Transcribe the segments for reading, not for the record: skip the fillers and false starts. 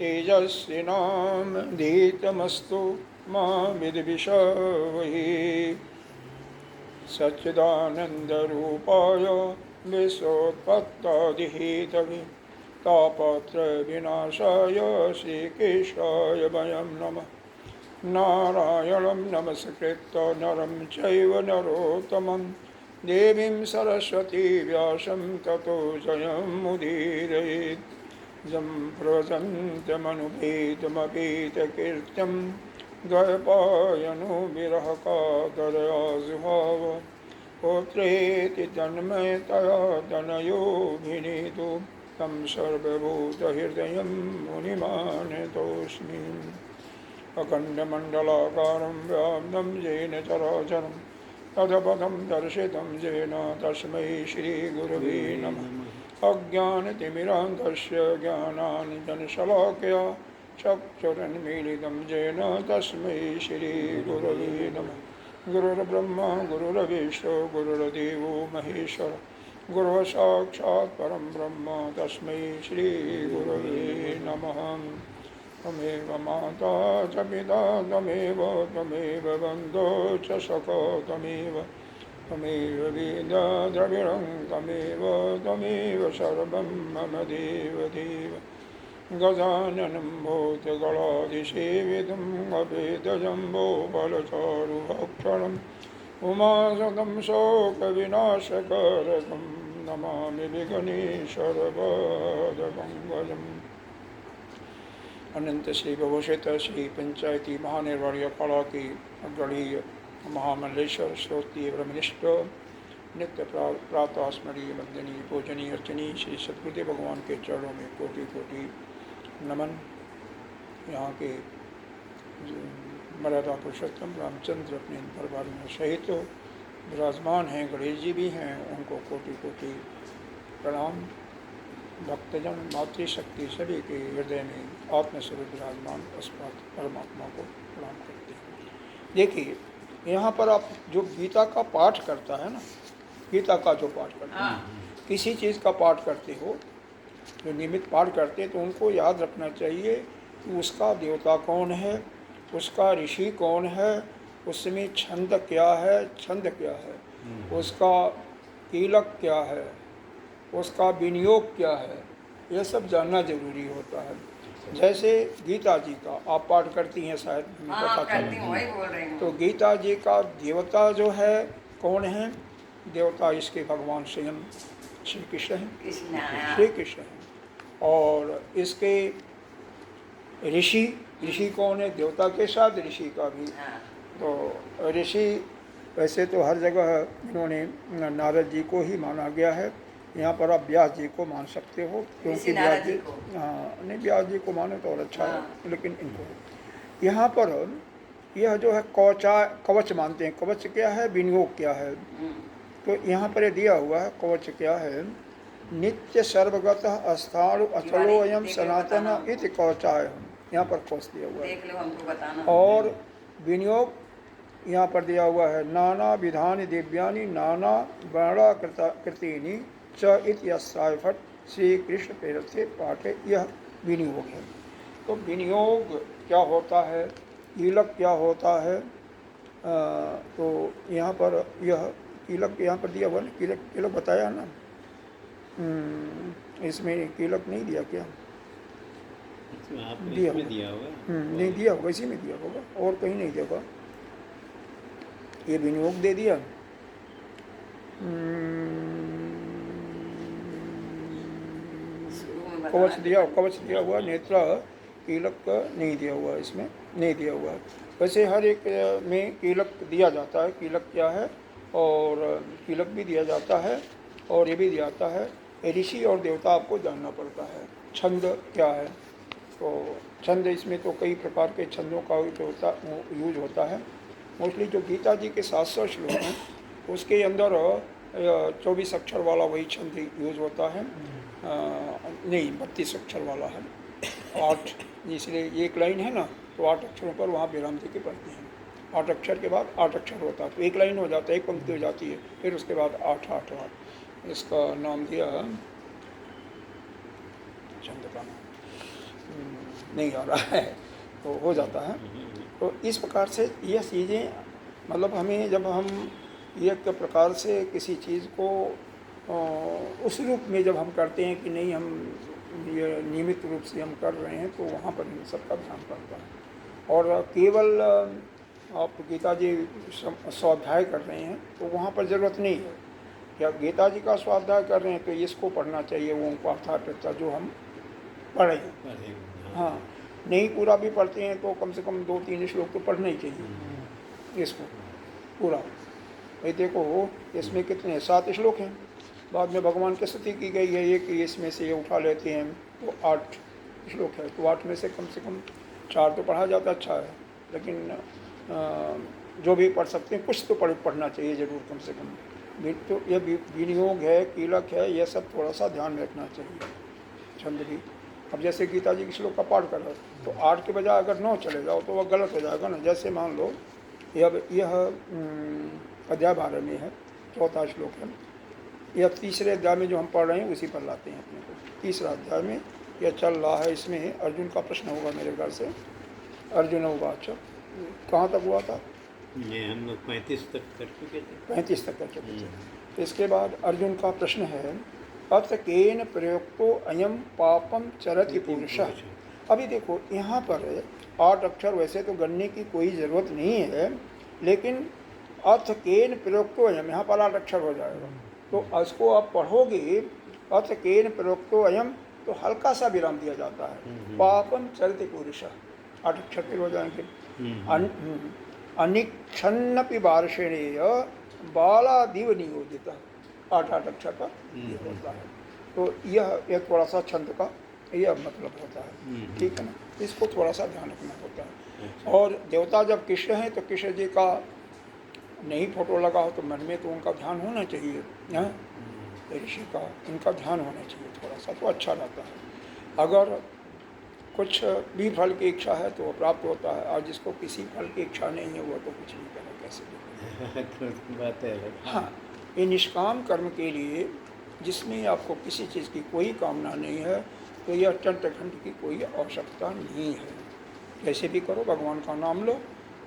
तेजस्विनामधीतमस्तु मा विद्विषावहे। सच्चिदानन्दरूपाय विश्वोत्पत्त्यादिहेतवे तापत्रयविनाशाय श्रीकेशाय वयं नमः। नारायणं नमस्कृत्य नरं चैव नरोत्तमं देवीं सरस्वती व्यासं ततो जयमुदीरयेत्। यं प्रवदन्त्यमनुपेतमपेतकीर्त्यं द्वैपायनो विरहकातरयाजुहाव पुत्रेति तन्मयतया तनयोभिनीतो तं सर्वभूतहृदयं मुनिमानतोऽस्मि। अखण्डमण्डलाकारं व्याप्तं येन चराचरं तदपदं दर्शितं येन तस्मै श्रीगुरवे नमः। अज्ञानतिमिरान्धस्य ज्ञानाञ्जनशलाकया चक्षुरुन्मीलितं येन तस्मै श्रीगुरवे नमः। गुरुर्ब्रह्मा गुरुर्विष्णु गुरुर्देवो महेश्वर गुरुः साक्षात् परं ब्रह्म तस्मै श्रीगुरवे नमः। त्वमेव माता च पिता त्वमेव बन्धो च सखा त्वमेव वेदा द्रविणं त्वमेव सर्वं मम देवदेव। गजाननं भूतगणाधिसेवितं अभेदजम्बो बलचारुभक्षणम् उमासुतं शोकविनाशकारकं नमामि विघ्नेश्वरपादपङ्कजम्। अनंत श्री विभूषित श्री पंचायती महानिर्वाणी अखाड़ा की अग्रणीय महामंडलेश्वर श्रोत्रीय ब्रह्मनिष्ठ नित्य प्रातः स्मरणीय वंदनीय पूजनीय अर्चनीय श्री सद्गुरुदेव भगवान के चरणों में कोटि कोटि नमन। यहाँ के मर्यादा पुरुषोत्तम रामचंद्र अपने दरबार में सहित विराजमान हैं, गणेश जी भी हैं, उनको कोटि कोटि प्रणाम। भक्तजन मातृशक्ति सभी के हृदय में आत्मस्वरूप विराजमान अस्पष्ट परमात्मा को प्रणाम करते हैं। देखिए यहाँ पर आप जो गीता का पाठ करता है ना, गीता का जो पाठ करते हैं, किसी चीज़ का पाठ करते हो, जो नियमित पाठ करते हैं, तो उनको याद रखना चाहिए कि उसका देवता कौन है, उसका ऋषि कौन है, उसमें छंद क्या है, उसका कीलक क्या है, उसका विनियोग क्या है, यह सब जानना जरूरी होता है। जैसे गीता जी का आप पाठ करती हैं, शायद पता चला, तो गीता जी का देवता जो है कौन है, देवता इसके भगवान स्वयं श्री कृष्ण हैं, और इसके ऋषि कौन है, देवता के साथ ऋषि का भी। तो ऋषि वैसे तो हर जगह इन्होंने नारद जी को ही माना गया है, यहाँ पर आप व्यास जी को मान सकते हो, क्योंकि व्यास जी, हाँ नहीं, व्यास जी को माने तो और अच्छा है, लेकिन इनको यहाँ पर यह जो है कवच मानते हैं। कवच क्या है, विनियोग क्या है, तो यहाँ पर ये दिया हुआ है कवच क्या है, नित्य सर्वगत अस्थाणु अचलो अयम सनातन इति कवचाय, यहाँ पर कवच दिया हुआ है। और विनियोग यहाँ पर दिया हुआ है, नाना विधानि दिव्यानि नाना वर्णाकृतीनि च इत्यस्यायफट श्री कृष्ण प्रेरते पाठे, यह विनियोग है। तो विनियोग क्या होता है, कीलक क्या होता है, तो यहाँ पर यह कीलक यहाँ पर दिया हुआ ना, कीलक बताया ना, इसमें कीलक नहीं दिया क्या, दिया होगा, नहीं दिया होगा, इसी में दिया होगा, और कहीं नहीं दिया होगा। ये विनियोग दे दिया, कवच दिया हुआ, नेत्र कीलक नहीं दिया हुआ, इसमें नहीं दिया हुआ। वैसे हर एक में कीलक दिया जाता है, कीलक क्या है, और कीलक भी दिया जाता है, और ये भी दिया जाता है ऋषि और देवता आपको जानना पड़ता है। छंद क्या है, तो छंद इसमें तो कई प्रकार के छंदों का यूज होता है। मोस्टली जो गीता जी के 700 श्लोक हैं उसके अंदर 24 अक्षर वाला वही छंद यूज होता है, नहीं 32 अक्षर वाला है, 8, इसलिए एक लाइन है ना, तो 8 अक्षरों पर वहाँ विराम दे के पढ़ते हैं। 8 अक्षर के बाद 8 अक्षर होता है, तो एक लाइन हो जाता है, एक पंक्ति हो जाती है, फिर उसके बाद 8 8 8, इसका नाम दिया छंद का नाम। नहीं आ रहा है, तो हो जाता है। तो इस प्रकार से ये चीज़ें मतलब हमें जब हम एक प्रकार से किसी चीज़ को उस रूप में जब हम करते हैं कि नहीं हम ये नियमित रूप से हम कर रहे हैं, तो वहाँ पर इन सबका ध्यान पड़ता है। और केवल आप गीता जी स्वाध्याय कर रहे हैं तो वहाँ पर ज़रूरत नहीं है। क्या गीता जी का स्वाध्याय कर रहे हैं तो इसको पढ़ना चाहिए, वो अर्थात जो हम पढ़े हैं। हाँ, नहीं पूरा भी पढ़ते हैं तो कम से कम 2-3 श्लोक तो पढ़ना ही चाहिए इसको पूरा। भाई देखो इसमें कितने 7 श्लोक हैं, बाद में भगवान की स्तुति की गई है, एक इसमें से ये उठा लेते हैं तो 8 श्लोक है, तो 8 में से कम 4 तो पढ़ा जाता अच्छा है, लेकिन जो भी पढ़ सकते हैं कुछ तो पढ़ना चाहिए ज़रूर कम से कम। तो ये विनियोग है, कीलक है, यह सब थोड़ा सा ध्यान में रखना चाहिए छंद भी। अब जैसे गीता जी के श्लोक का पाठ करो तो 8 के बजाय अगर 9 चले जाओ तो वह गलत हो जाएगा ना। जैसे मान लो यह अध्याय 12 में है, 4था श्लोक है, यह तीसरे अध्याय में जो हम पढ़ रहे हैं उसी पर लाते हैं अपने को। तीसरा अध्याय में यह चल रहा है, इसमें अर्जुन का प्रश्न होगा मेरे ख्याल से। अर्जुन उवाच, कहाँ तक हुआ था? हम लोग 35 तक कर चुके थे। 35 तक कर चुके थे। तो इसके बाद अर्जुन का प्रश्न है, अथ केन प्रयोक्तो अयम पापम चरति पुरुषः। अभी देखो यहाँ पर 8 अक्षर वैसे तो गणने की कोई ज़रूरत नहीं है, लेकिन अथ केन प्रयोक्तो अयम यहाँ पर 8 अक्षर हो जाएगा, तो इसको आप पढ़ोगे अथ केन प्रयोक्तो अयम तो हल्का सा विराम दिया जाता है, पापम चरति पुरुषः 8 अक्षर फिर हो जाएंगे। अनिक्षन्नपि वार्षणेय बालादिव नियोजित 8 अक्षर का ये होता है। तो यह एक थोड़ा सा छंद का यह मतलब होता है, ठीक है ना, इसको थोड़ा सा ध्यान रखना होता है। और देवता जब कृष्ण हैं तो कृष्ण जी का नहीं फोटो लगा हो तो मन में तो उनका ध्यान होना चाहिए, ऋषि का इनका ध्यान होना चाहिए थोड़ा सा, तो अच्छा रहता है। अगर कुछ भी फल की इच्छा है तो वो प्राप्त होता है, और जिसको किसी फल की इच्छा नहीं है वो तो कुछ नहीं करे, कैसे भी बात है। हाँ, ये निष्काम कर्म के लिए जिसमें आपको किसी चीज़ की कोई कामना नहीं है तो यह चंद्रखंड की कोई आवश्यकता नहीं है, कैसे भी करो भगवान का नाम लो।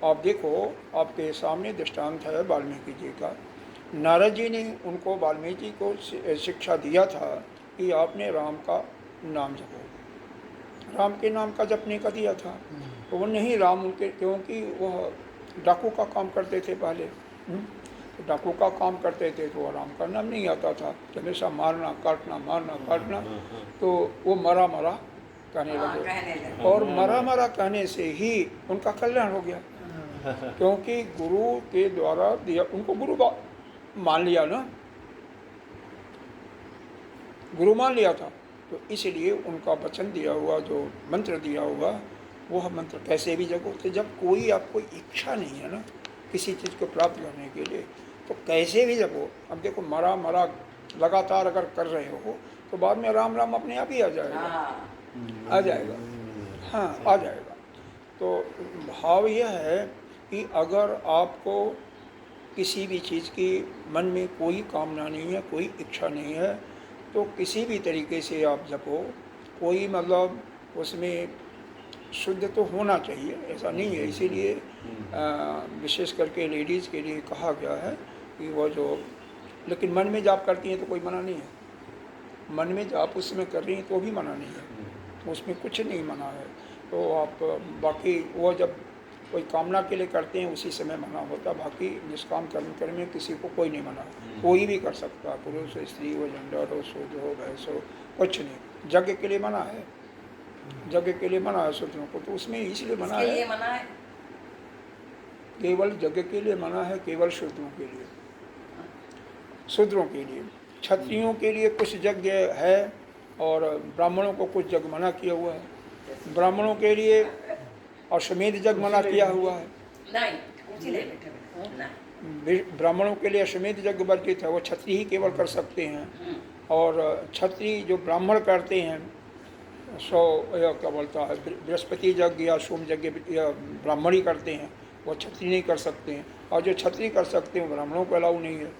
आप देखो आपके सामने दृष्टांत है वाल्मीकि जी का। नारद जी ने उनको वाल्मीकि को शिक्षा दिया था कि आपने राम का नाम जपो, राम के नाम का जपने का दिया था, तो वो नहीं राम उनके, क्योंकि वह डाकू का काम करते थे पहले, तो डाकू का काम करते थे तो राम का नाम नहीं आता था, हमेशा मारना काटना मारना काटना, तो वो मरा मरा कहने लगे, और मरा मरा कहने से ही उनका कल्याण हो गया, क्योंकि गुरु के द्वारा दिया, उनको गुरु मान लिया ना, गुरु मान लिया था, तो इसलिए उनका वचन दिया हुआ जो मंत्र दिया हुआ वह मंत्र कैसे भी जगो। तो जब कोई आपको इच्छा नहीं है ना किसी चीज़ को प्राप्त करने के लिए तो कैसे भी जगो। अब देखो मरा मरा लगातार अगर कर रहे हो तो बाद में राम राम अपने आप ही आ जाएगा, आ जाएगा, हाँ आ जाएगा। तो भाव यह है कि अगर आपको किसी भी चीज़ की मन में कोई कामना नहीं है, कोई इच्छा नहीं है, तो किसी भी तरीके से आप जपो, कोई मतलब उसमें शुद्ध तो होना चाहिए, ऐसा नहीं है। इसीलिए विशेष करके लेडीज़ के लिए कहा गया है कि वो जो, लेकिन मन में जाप करती हैं तो कोई मना नहीं है, मन में जाप उसमें कर रही हैं तो भी मना नहीं है, तो उसमें कुछ नहीं मना है। तो आप बाकी वो जब कोई कामना के लिए करते हैं उसी समय मना होता, बाकी निष्काम कर्म करने में किसी को कोई नहीं मना, कोई भी कर सकता, पुरुष हो स्त्री हो जेंडर हो शूद्र हो वैश्य हो, कुछ नहीं। यज्ञ के लिए मना है, यज्ञ के लिए मना है शूद्रों को, तो उसमें इसलिए मना है, केवल यज्ञ के लिए मना है, केवल शूद्रों के लिए, शूद्रों के लिए। क्षत्रियों के लिए कुछ यज्ञ है और ब्राह्मणों को कुछ यज्ञ मना किया हुआ है। ब्राह्मणों के लिए अश्वमेध यज्ञ मना किया हुआ है, ब्राह्मणों के लिए अश्वमेध यज्ञ वर्जित है, वो क्षत्रिय ही केवल कर सकते हैं। और क्षत्रिय जो ब्राह्मण करते हैं सो क्या बोलता है बृहस्पति यज्ञ या सोम यज्ञ या ब्राह्मण ही करते हैं, वो क्षत्रिय नहीं कर सकते हैं। और जो क्षत्रिय कर सकते हैं ब्राह्मणों को अलाउ नहीं है।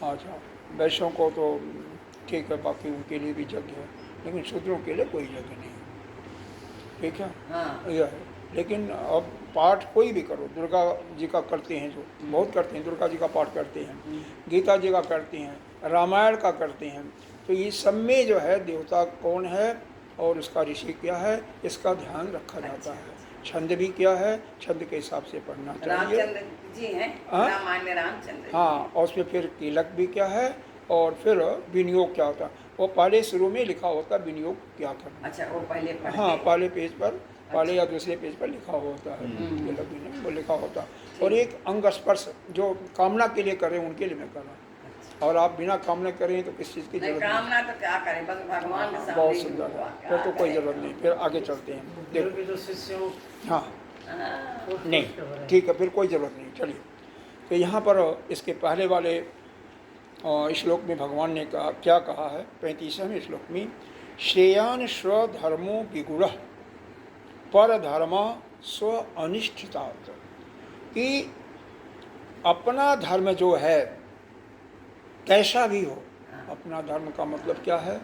अच्छा, वैश्यों को तो ठीक है, बाकी उनके लिए भी यज्ञ है, लेकिन शूद्रों के लिए कोई यज्ञ नहीं है। ठीक है, हाँ। यह है। लेकिन अब पाठ कोई भी करो, दुर्गा जी का करते हैं जो बहुत करते हैं, दुर्गा जी का पाठ करते हैं, गीता जी का करते हैं, रामायण का करते हैं, तो ये सब में जो है देवता कौन है और उसका ऋषि क्या है, इसका ध्यान रखा जाता है। छंद भी क्या है, छंद के हिसाब से पढ़ना चाहिए। रामचंद्र जी हैं, हाँ? रामायण में रामचंद्र जी। हाँ, और उसमें फिर कीलक भी क्या है और फिर विनियोग क्या होता है, वो पहले शुरू में लिखा होता है विनियोग क्या करना। अच्छा, वो पहले पढ़ हाँ, के। पहले पेज पर, पहले या दूसरे पेज पर लिखा होता है, कीलक विनियोग वो लिखा होता है। और एक अंग स्पर्श जो कामना के लिए करें उनके लिए मैं कर रहा हूँ, और आप बिना कामना करें तो किस चीज़ की नहीं, जरूरत नहीं। कामना तो क्या करें, बस भगवान के सामने बहुत ही सुंदर हुआ, है, क्या फिर तो कोई करें। ज़रूरत नहीं, फिर आगे चलते हैं। देखो, जो शिष्य हो हाँ हाँ, नहीं, ठीक है, फिर कोई ज़रूरत नहीं, चलिए। तो यहाँ पर इसके पहले वाले श्लोक में भगवान ने कहा, क्या कहा है 35वें श्लोक में, श्रेयान स्वधर्मो विगुण पर धर्म स्व अनिष्ठितात्, कि अपना धर्म जो है कैसा भी हो, अपना धर्म का मतलब क्या है,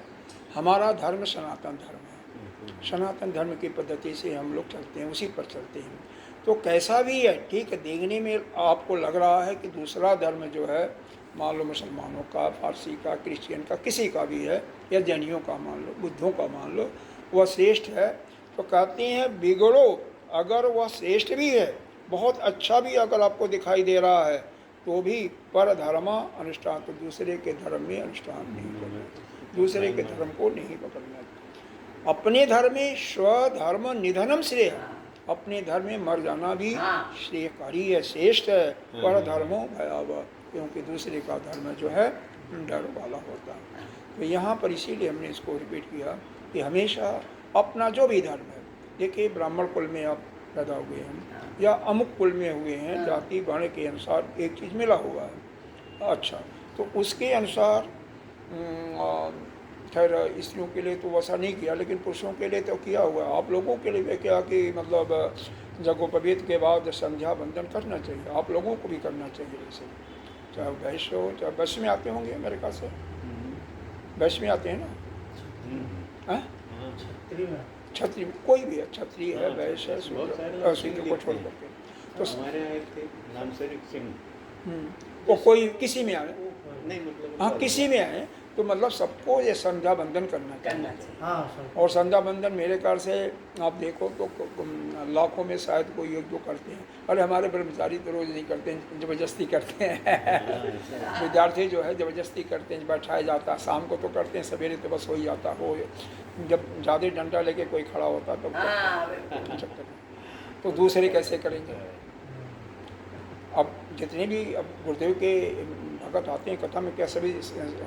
हमारा धर्म सनातन धर्म है, सनातन धर्म की पद्धति से हम लोग चलते हैं, उसी पर चलते हैं। तो कैसा भी है, ठीक है, देखने में आपको लग रहा है कि दूसरा धर्म जो है, मान लो मुसलमानों का, फारसी का, क्रिश्चियन का, किसी का भी है, या जैनियों का मान लो, बुद्धों का मान लो, वह श्रेष्ठ है, तो कहते हैं बिगड़ो, अगर वह श्रेष्ठ भी है, बहुत अच्छा भी अगर आपको दिखाई दे रहा है, तो भी पर धर्म अनुष्ठान, तो दूसरे के धर्म में अनुष्ठान नहीं करना, दूसरे के धर्म को नहीं पकड़ना। अपने धर्म में स्वधर्म निधनम श्रेय, अपने धर्म में मर जाना भी श्रेयकारी है, श्रेष्ठ है। पर धर्मो भयावह, क्योंकि दूसरे का धर्म जो है डर वाला होता है। तो यहाँ पर इसीलिए हमने इसको रिपीट किया कि हमेशा अपना जो भी धर्म है, देखिए ब्राह्मण कुल में आप पैदा हुए हैं या अमुक कुल में हुए हैं, जाति वर्ण के अनुसार एक चीज़ मिला हुआ है, अच्छा, तो उसके अनुसार खैर स्त्रियों के लिए तो वैसा नहीं किया, लेकिन पुरुषों के लिए तो किया हुआ है। आप लोगों के लिए भी क्या कि मतलब जगोपवीत के बाद संध्या बंदन करना चाहिए, आप लोगों को भी करना चाहिए, वैसे चाहे वैश्य हो, चाहे वैश्य में आते होंगे मेरे ख्याल से, वैश्य में आते हैं ना, क्षत्रिय कोई भी है, क्षत्रिय है, वैश्य है, शूद्र को छोड़ करके, तो हमारे यहाँ एक थे नाम शरीफ सिंह, वो कोई किसी में आए, नहीं मतलब हाँ किसी में आए, तो मतलब सबको ये संध्या बंदन करना चाहिए। हाँ और संध्या बंदन मेरे ख्याल से आप देखो तो लाखों में शायद कोई एक दो करते हैं, अरे हमारे ब्रह्मचारी तो रोज़ नहीं करते हैं, ज़बरदस्ती करते हैं विद्यार्थी जो है ज़बरदस्ती करते हैं, बैठाया जाता है, शाम को तो करते हैं, सवेरे तो बस हो ही जाता हो, जब ज़्यादा डंडा लेके कोई खड़ा होता तो चक्कर, तो दूसरे कैसे करेंगे। अब जितने भी अब गुरुदेव के भगत आते हैं कथा में, क्या सभी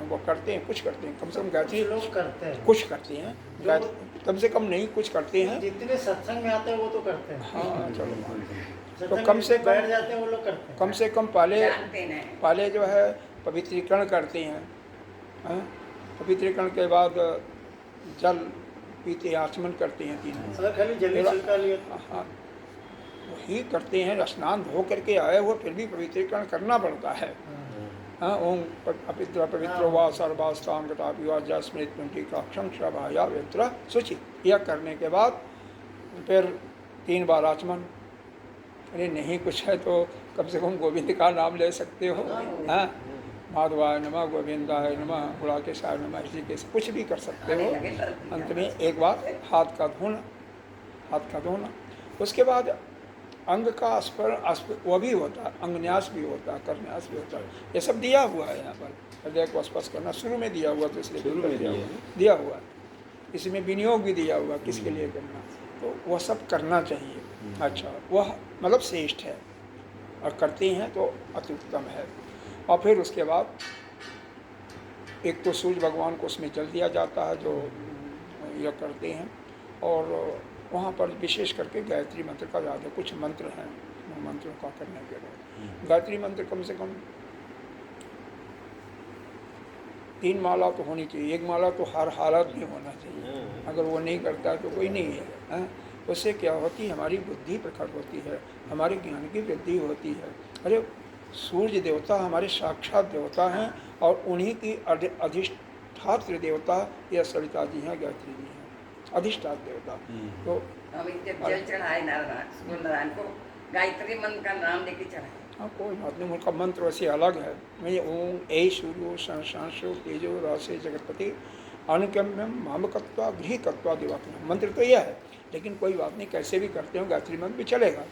वो करते हैं, कुछ करते हैं, कम से कम गायत्री लोग करते हैं, कुछ करते हैं, कम से कम नहीं कुछ करते हैं, जितने सत्संग में आते हैं वो तो करते हैं। हाँ चलो, तो सत्संग कम में से बैठ कम जाते हैं वो लोग करते हैं। कम से कम पहले जो है पवित्रीकरण करते हैं, हाँ? पवित्रीकरण के बाद जल पीते, आचमन करते हैं तीनों, अगर खाली जल छिड़का लिया तो हाँ वही करते हैं, स्नान धो करके आए हुए फिर भी पवित्रीकरण करना पड़ता है। हाँ, ओम पवित्र पवित्र वा सर्वास्तांगता विवाजा स्मृत पुंटिका क्षंक्षभाया वित्र शुचि, यह करने के बाद फिर 3 बार आचमन। अरे नहीं कुछ है तो कम से कम गोविंद का नाम ले सकते हो, हाँ, माधवाय नमः, गोविंदाय नमः, गुणाकेशाय नमः, इसी के कुछ भी कर सकते हो। अंत में एक बार हाथ का धोना, उसके बाद अंग का वह भी होता है, अंगन्यास भी होता है, करन्यास भी होता है, ये सब दिया हुआ है यहाँ पर। हृदय को स्पर्श करना शुरू में दिया हुआ, तो इसलिए दिया हुआ है, इसमें विनियोग भी दिया हुआ किसके लिए करना, तो वह सब करना चाहिए। अच्छा, वह मतलब श्रेष्ठ है और करते हैं तो अति उत्तम है। और फिर उसके बाद एक तो सूर्य भगवान को उसमें जल दिया जाता है जो यह करते हैं, और वहाँ पर विशेष करके गायत्री मंत्र का ज़्यादा कुछ मंत्र हैं, मंत्रों का करने के लिए गायत्री मंत्र कम से कम 3 माला तो होनी चाहिए, 1 माला तो हर हालत में होना चाहिए, अगर वो नहीं करता है तो कोई नहीं है। उससे क्या होती है, हमारी बुद्धि प्रकट होती है, हमारे ज्ञान की वृद्धि होती है। अरे सूर्य देवता हमारे साक्षात देवता हैं, और उन्हीं की अधिष्ठात्र देवता यह सरिता जी हैं, गायत्री जी हैं। अधिष्ठान देवता। तो हम जब जल चढ़ाए नारायण को गायत्री मंत्र का नाम लेके चढ़ाए। हाँ, कोई बात नहीं, उनका मंत्र वैसे अलग है। मैं ओम ऐ सूर्यो संशांशो तेजो रासे जगतपति अनुकम्यम मामकत्वा गृहकत्वा दिवाकर, मंत्र तो यह है, लेकिन कोई बात नहीं, कैसे भी करते हो गायत्री मंत्र भी चलेगा,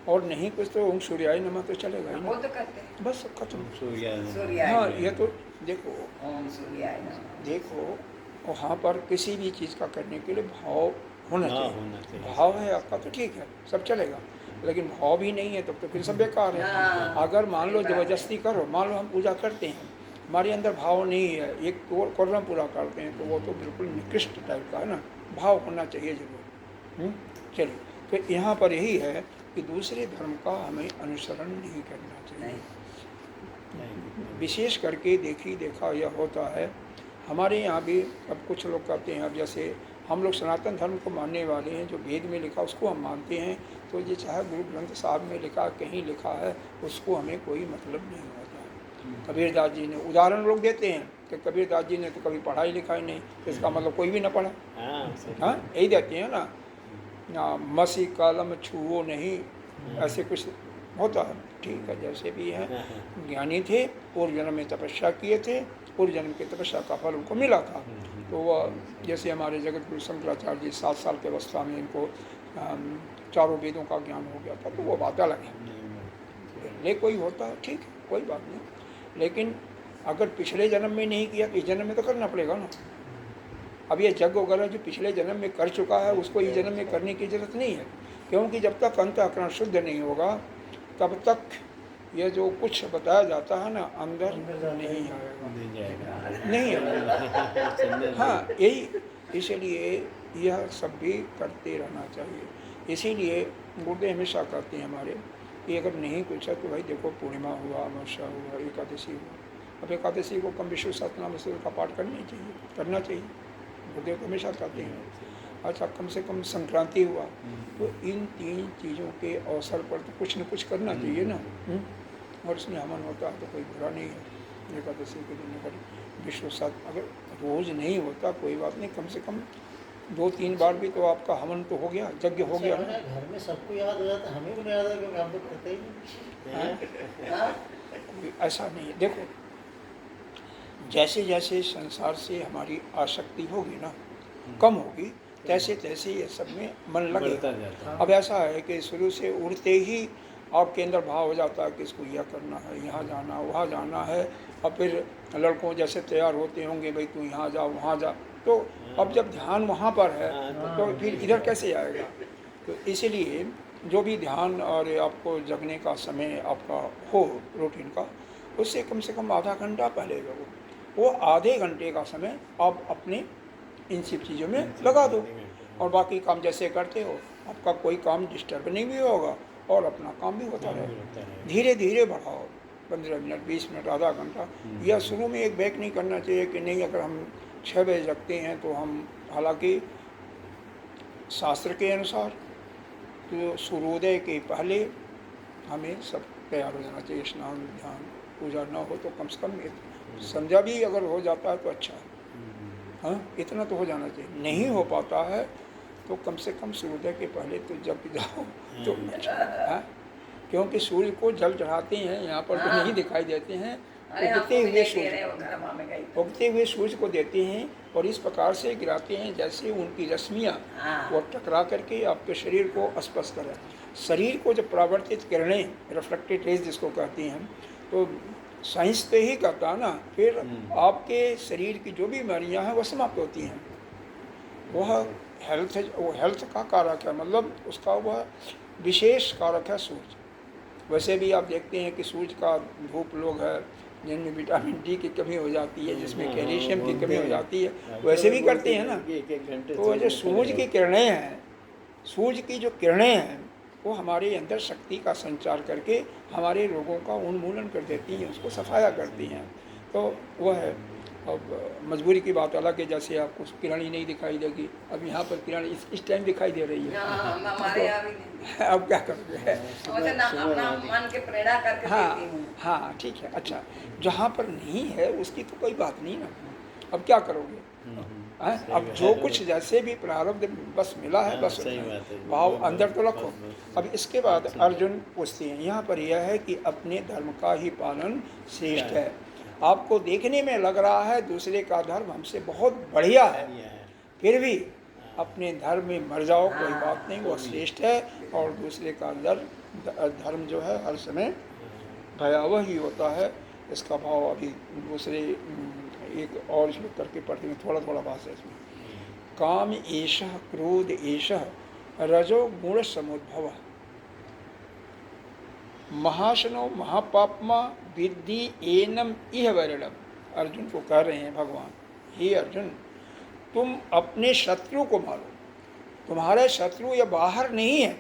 और नहीं कुछ तो ओम सूर्याय नमः तो चलेगा ही वो ना, तो करते हैं। बस खत्म। सूर्याय हाँ, ये तो देखो ओम सूर्याय नमः। देखो वहाँ पर किसी भी चीज़ का करने के लिए भाव होना हाँ, चाहिए। होना चाहिए। भाव है आपका तो ठीक है, सब चलेगा, लेकिन भाव भी नहीं है तब तो फिर सब बेकार है। हाँ, अगर मान लो सही बात है। जबरदस्ती करो, मान लो हम पूजा करते हैं, हमारे अंदर भाव नहीं है, एक कर्म पूरा करते हैं, तो वो तो बिल्कुल निकृष्ट टाइप का है ना, भाव होना चाहिए जरूर। चलिए, तो यहाँ पर यही है कि दूसरे धर्म का हमें अनुसरण नहीं करना चाहिए। विशेष करके देखा यह होता है हमारे यहाँ भी। अब कुछ लोग कहते हैं, अब जैसे हम लोग सनातन धर्म को मानने वाले हैं, जो वेद में लिखा उसको हम मानते हैं, तो ये चाहे गुरु ग्रंथ साहब में लिखा कहीं लिखा है, उसको हमें कोई मतलब नहीं होता है। कबीरदास जी ने उदाहरण लोग देते हैं कि कबीरदास जी ने तो कभी पढ़ाई लिखाई नहीं, तो इसका मतलब कोई भी ना पढ़ा। हाँ, यही देते हैं ना, मसी कलम छुओ नहीं, ऐसे कुछ होता है। ठीक है, जैसे भी है, ज्ञानी थे, पूर्व जन्म में तपस्या किए थे, पूर्व जन्म की तपस्या का फल उनको मिला था। तो वह जैसे हमारे जगत गुरु शंकराचार्य जी 7 साल के अवस्था में इनको चारों वेदों का ज्ञान हो गया था, तो वो बात अलग है। ले कोई होता है, ठीक है, कोई बात नहीं, लेकिन अगर पिछले जन्म में नहीं किया तो इस जन्म में तो करना पड़ेगा ना। अब ये यज्ञ वगैरह जो पिछले जन्म में कर चुका है, उसको इस जन्म में करने की जरूरत नहीं है, क्योंकि जब तक अंतःकरण शुद्ध नहीं होगा तब तक ये जो कुछ बताया जाता है ना, अंदर नहीं आएगा, नहीं आएगा। हाँ, यही, इसलिए यह सब भी करते रहना चाहिए। इसीलिए गुरुदेव हमेशा कहते हैं हमारे कि अगर नहीं कुछ है तो भाई देखो, पूर्णिमा हुआ, अमावस्या हुआ, एकादशी हुआ, अब एकादशी को कम विष्णु सहस्त्रनाम स्तोत्र का पाठ करना चाहिए, गुरुदेव को हमेशा कहते हैं। अच्छा, कम से कम संक्रांति हुआ, तो इन 3 चीज़ों के अवसर पर तो कुछ न कुछ करना चाहिए ना। और इसमें हवन होता है तो कोई बुरा नहीं है। एकादशी के दिन अगर विष्णु सहस्त्र अगर रोज़ नहीं होता कोई बात नहीं, कम से कम 2-3 बार भी तो आपका हवन तो हो गया, यज्ञ हो गया ना। घर में सबको याद हो जाता है, हमें भी नहीं याद है क्योंकि हम तो करते ही नहीं। ऐसा नहीं है, देखो जैसे जैसे संसार से हमारी आसक्ति होगी ना, कम होगी, तैसे तैसे ये सब में मन लगेगा। अब ऐसा है कि शुरू से उड़ते ही आपके अंदर भाव हो जाता है कि इसको यह करना है, यहाँ जाना, वहाँ जाना है, और फिर लड़कों जैसे तैयार होते होंगे, भाई तू यहाँ जा, वहाँ जा, तो अब जब ध्यान वहाँ पर है तो फिर इधर कैसे आएगा। तो इसलिए जो भी ध्यान और आपको जगने का समय आपका हो रूटीन का, उससे कम से कम आधा घंटा पहले लगो, वो आधे घंटे का समय आप अपने इन सब चीज़ों में लगा दो, और बाकी काम जैसे करते हो, आपका कोई काम डिस्टर्ब नहीं भी होगा और अपना काम भी होता रहे। धीरे धीरे बढ़ाओ, 15 मिनट, 20 मिनट, आधा घंटा। या शुरू में एक बैक नहीं करना चाहिए कि नहीं, अगर हम 6 बजे जगते हैं तो हम, हालांकि शास्त्र के अनुसार तो सूर्योदय के पहले हमें सब तैयार हो जाना चाहिए, स्नान ध्यान पूजा ना हो तो कम से कम संध्या भी अगर हो जाता है तो अच्छा है। हाँ, इतना तो हो जाना चाहिए। नहीं हो पाता है तो कम से कम सूर्योदय के पहले तो जब जाओ तो अच्छा है, क्योंकि सूर्य को जल चढ़ाते हैं, यहाँ पर तो नहीं दिखाई देते हैं, उगते हुए सूर्य को देते हैं और इस प्रकार से गिराते हैं जैसे उनकी रश्मियाँ वो टकरा करके आपके शरीर को स्पर्श करें। शरीर को जब परावर्तित किरणें, रिफ्लेक्टेड रेज जिसको कहते हैं, तो साइंस तो ही कहता है ना, फिर आपके शरीर की जो भी बीमारियाँ हैं वह समाप्त होती हैं। वह हेल्थ है, वो हेल्थ का कारक है, मतलब उसका वह विशेष कारक है सूर्य। वैसे भी आप देखते हैं कि सूर्य का धूप लोग है जिनमें विटामिन डी की कमी हो जाती है, जिसमें कैल्शियम की कमी हो जाती है, वैसे भी करते हैं ना। तो जो सूर्य की किरणें हैं, सूर्य की जो किरणें हैं वो हमारे अंदर शक्ति का संचार करके हमारे रोगों का उन्मूलन कर देती हैं, उसको सफाया करती हैं। तो वह है। अब मजबूरी की बात अलग है, जैसे आपको किरण ही नहीं दिखाई देगी, अब यहाँ पर किरण इस टाइम दिखाई दे रही है, अब क्या करोगे। हाँ हाँ, ठीक है। अच्छा, जहाँ पर नहीं है उसकी तो कोई बात नहीं ना, अब क्या करोगे? हैं? अब जो कुछ जैसे भी प्रारब्ध बस मिला है बस सही उतना ही। बात है। भाव अंदर तो रखो। बस। अब इसके बाद अर्जुन पूछते हैं, यहाँ पर यह है कि अपने धर्म का ही पालन श्रेष्ठ है। आपको देखने में लग रहा है दूसरे का धर्म हमसे बहुत बढ़िया है, फिर भी अपने धर्म में मर जाओ, कोई बात नहीं, वो श्रेष्ठ है। और दूसरे का धर्म जो है हर समय भयावह ही होता है। इसका भाव अभी दूसरे एक और श्लोक करके पढ़ते हैं, थोड़ा थोड़ा भाषा इसमें। काम एषः क्रोध एषः रजो गुण समुद्भव महाशनो महापापमा विद्धि एनम इह वर्णम। अर्जुन को कह रहे हैं भगवान, हे अर्जुन, तुम अपने शत्रु को मारो। तुम्हारे शत्रु ये बाहर नहीं है,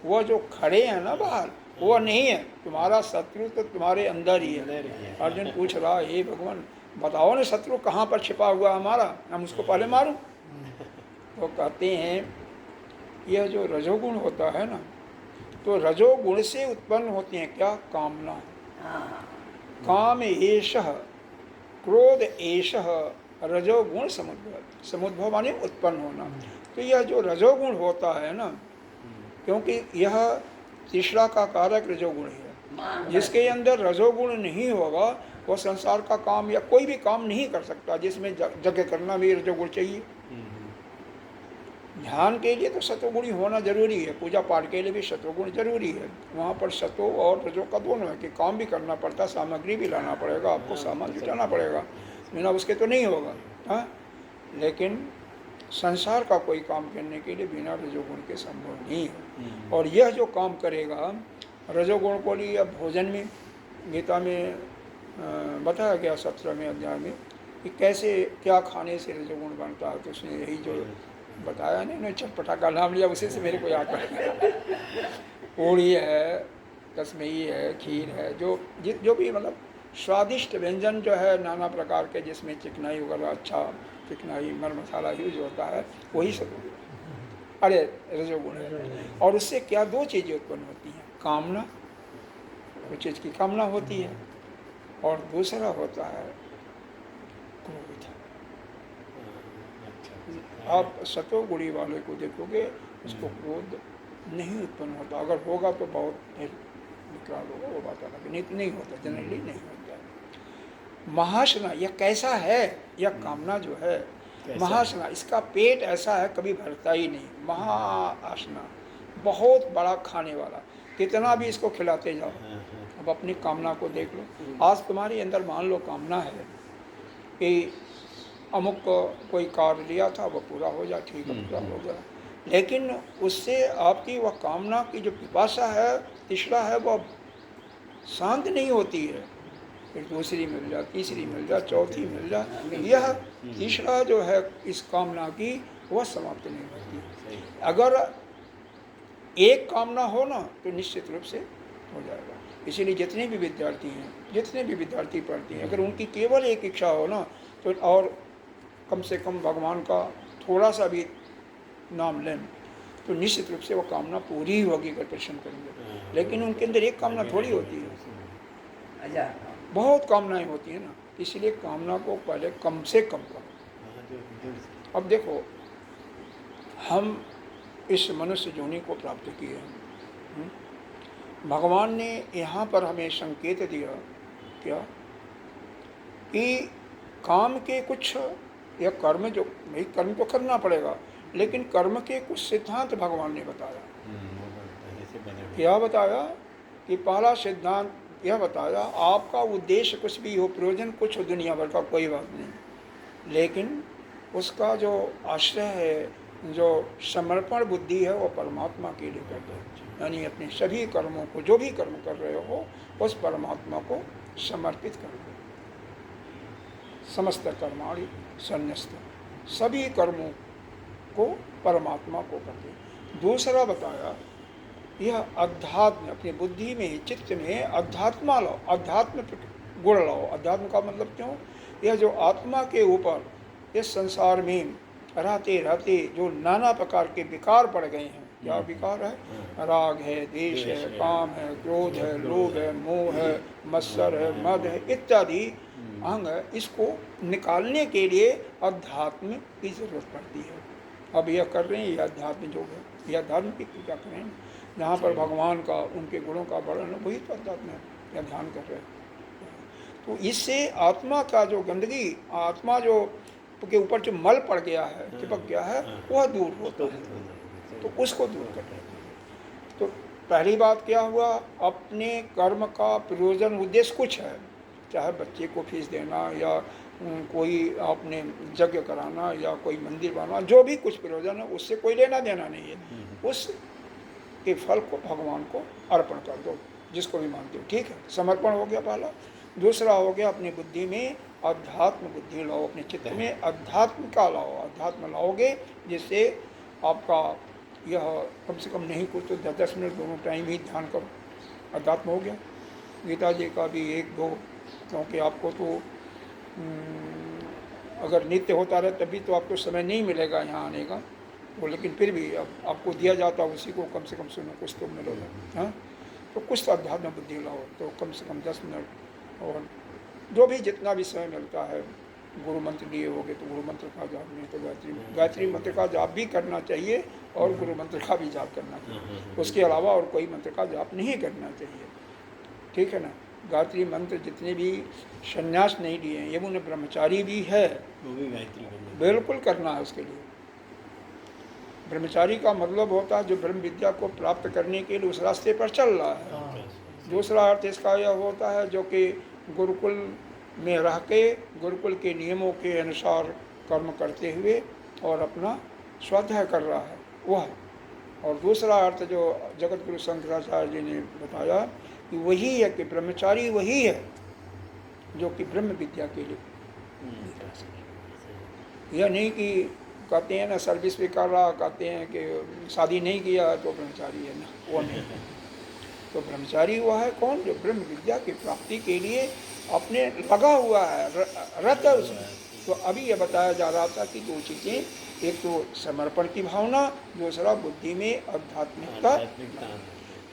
वो जो खड़े हैं ना बाहर, वो नहीं है। तुम्हारा शत्रु तो तुम्हारे अंदर ही है। अर्जुन पूछ रहा, हे भगवान बताओ ना शत्रु कहाँ पर छिपा हुआ हमारा, हम उसको पहले मारूं। तो कहते हैं यह जो रजोगुण होता है ना, तो रजोगुण से उत्पन्न होती हैं क्या? कामना। काम एषः क्रोध एषः रजोगुण समुद्भव। समुद्भव माने उत्पन्न होना। तो यह जो रजोगुण होता है ना, क्योंकि यह तीसरा का कारक रजोगुण है। जिसके अंदर रजोगुण नहीं होगा वो संसार का काम या कोई भी काम नहीं कर सकता, जिसमें यज्ञ करना भी रजोगुण चाहिए। ध्यान के लिए तो सतोगुणी होना जरूरी है, पूजा पाठ के लिए भी सतोगुण जरूरी है। वहाँ पर सतो और रजो का दोनों है कि काम भी करना पड़ता है, सामग्री भी लाना पड़ेगा, आपको सामान जुटाना पड़ेगा, बिना उसके तो नहीं होगा। हाँ, लेकिन संसार का कोई काम करने के लिए बिना रजोगुण के संभव नहीं है। और यह जो काम करेगा रजोगुण को लिए, अब भोजन में गीता में बताया गया 17वें अध्याय में कि कैसे क्या खाने से रजोगुण बनता है। तो उसने यही जो बताया नहीं, उन्होंने चटपटा का नाम लिया, उसी से मेरे को याद पड़ा। पूड़ी है, तस्मई है, खीर है, जो भी मतलब स्वादिष्ट व्यंजन जो है नाना प्रकार के, जिसमें चिकनाई वगैरह अच्छा चिकनाई मर मसाला यूज होता है, वही सब अरे रजोगुण है। और उससे क्या दो चीज़ें उत्पन्न होती हैं, कामना, कुछ चीज़ की कामना होती है, और दूसरा होता है क्रोध। आप सतोगुणी वाले को देखोगे उसको क्रोध नहीं उत्पन्न होता, अगर होगा तो बहुत विकराल होगा, वो बात अलग, नहीं होता, जनरली नहीं होता। महाशना यह कैसा है, यह कामना जो है महाशना, इसका पेट ऐसा है कभी भरता ही नहीं। महाशना बहुत बड़ा खाने वाला, कितना भी इसको खिलाते जाओ। अब अपनी कामना को देख लो, आज तुम्हारे अंदर मान लो कामना है कि अमुक कोई कार्य लिया था वो पूरा हो जाए, ठीक है पूरा हो गया, लेकिन उससे आपकी वह कामना की जो पिपासा है, तृष्णा है, वह शांत नहीं होती है। फिर दूसरी मिल जाए, तीसरी मिल जाए, चौथी मिल जाए, यह तृष्णा जो है इस कामना की वह समाप्त नहीं होती। अगर एक कामना हो ना तो निश्चित रूप से हो जाएगा। इसीलिए जितने भी विद्यार्थी हैं, जितने भी विद्यार्थी पढ़ते हैं, अगर उनकी केवल एक इच्छा हो ना तो, और कम से कम भगवान का थोड़ा सा भी नाम लें, तो निश्चित रूप से वो कामना पूरी ही होगी अगर परिश्रम करेंगे। लेकिन उनके अंदर एक कामना थोड़ी होती है, बहुत कामनाएं होती हैं ना, इसलिए कामना को पहले कम से कम करो। अब देखो, हम इस मनुष्य योनि को प्राप्त किए हैं, भगवान ने यहाँ पर हमें संकेत दिया क्या कि काम के कुछ या कर्म, जो भाई कर्म तो करना पड़ेगा, लेकिन कर्म के कुछ सिद्धांत भगवान ने बताया। क्या बताया कि पहला सिद्धांत यह बताया, आपका उद्देश्य कुछ भी हो, प्रयोजन कुछ हो दुनिया भर का, कोई बात नहीं, लेकिन उसका जो आश्रय है, जो समर्पण बुद्धि है, वो परमात्मा के लिए कर दो। यानी अपने सभी कर्मों को, जो भी कर्म कर रहे हो, उस परमात्मा को समर्पित कर दो। समस्त कर्माणि सन्न्यस्त, सभी कर्मों को परमात्मा को कर दो। दूसरा बताया, यह अध्यात्म, अपनी बुद्धि में, चित्त में अध्यात्मा लाओ, अध्यात्म गुण लाओ। अध्यात्म का मतलब क्यों, यह जो आत्मा के ऊपर इस संसार में रहते रहते जो नाना प्रकार के विकार पड़ गए हैं, क्या विकार है, राग है, द्वेष है, काम है, क्रोध है, लोभ है, मोह है, मत्सर है, मद है, इत्यादि अंग है, इसको निकालने के लिए अध्यात्म की जरूरत पड़ती है। अब यह कर रहे हैं, यह अध्यात्म योग है, यह धर्म की पूजा कर रहे हैं, जहाँ पर भगवान का, उनके गुणों का वर्णन है, वही तो अध्यात्म है, यह ध्यान कर रहे हैं। तो इससे आत्मा का जो गंदगी, आत्मा जो के ऊपर जो मल पड़ गया है, चिपक गया है, वह दूर होता है, तो उसको दूर कर रहे हैं। तो पहली बात क्या हुआ, अपने कर्म का प्रयोजन उद्देश्य कुछ है, चाहे बच्चे को फीस देना या कोई आपने यज्ञ कराना या कोई मंदिर बनाना, जो भी कुछ प्रयोजन है उससे कोई लेना देना नहीं है, उस के फल को भगवान को अर्पण कर दो, जिसको भी मानते हो, ठीक है, समर्पण हो गया पहला। दूसरा हो गया अपनी बुद्धि में अध्यात्म बुद्धि लाओ, अपने चित्त में अध्यात्म का लाओ, अध्यात्म लाओगे जिससे आपका यह कम से कम नहीं कुछ तो 10 मिनट दोनों टाइम ही ध्यान करो, अध्यात्म हो गया। गीता जी का भी 1-2, क्योंकि आपको तो अगर नित्य होता रहे तभी तो आपको समय नहीं मिलेगा यहाँ आने का, वो लेकिन फिर भी अब आपको दिया जाता उसी को कम से कम सुनो, कुछ तो मिलेगा। हाँ, तो कुछ तो अध्यात्म बुद्धि लाओ, तो कम से कम 10 मिनट और जो भी जितना भी समय मिलता है, गुरु मंत्र लिए होगे तो गुरु मंत्र का जाप, नहीं तो गायत्री मंत्र का जाप भी करना चाहिए और गुरु मंत्र का भी जाप करना चाहिए, उसके अलावा और कोई मंत्र का जाप नहीं करना चाहिए, ठीक है ना। गायत्री मंत्र जितने भी संन्यास नहीं लिए हैं, ये उन्हें ब्रह्मचारी भी है, वो भी गायत्री करना बिल्कुल करना है उसके लिए। ब्रह्मचारी का मतलब होता है जो ब्रह्म विद्या को प्राप्त करने के लिए उस रास्ते पर चल रहा है। दूसरा अर्थ इसका यह होता है जो कि गुरुकुल में रह के गुरुकुल के नियमों के अनुसार कर्म करते हुए और अपना स्वाध्याय कर रहा है वह। और दूसरा अर्थ जो जगत गुरु शंकराचार्य जी ने बताया कि वही है कि ब्रह्मचारी वही है जो कि ब्रह्म विद्या के लिए, यह नहीं कि कहते हैं ना सर्विस भी कर रहा, कहते हैं कि शादी नहीं किया तो ब्रह्मचारी है ना, वो नहीं। तो ब्रह्मचारी हुआ है कौन, जो ब्रह्म विद्या की प्राप्ति के लिए अपने लगा हुआ है, रत है उसमें। तो अभी यह बताया जा रहा था कि 2 चीज़ें, एक तो समर्पण की भावना, दूसरा बुद्धि में आध्यात्मिकता,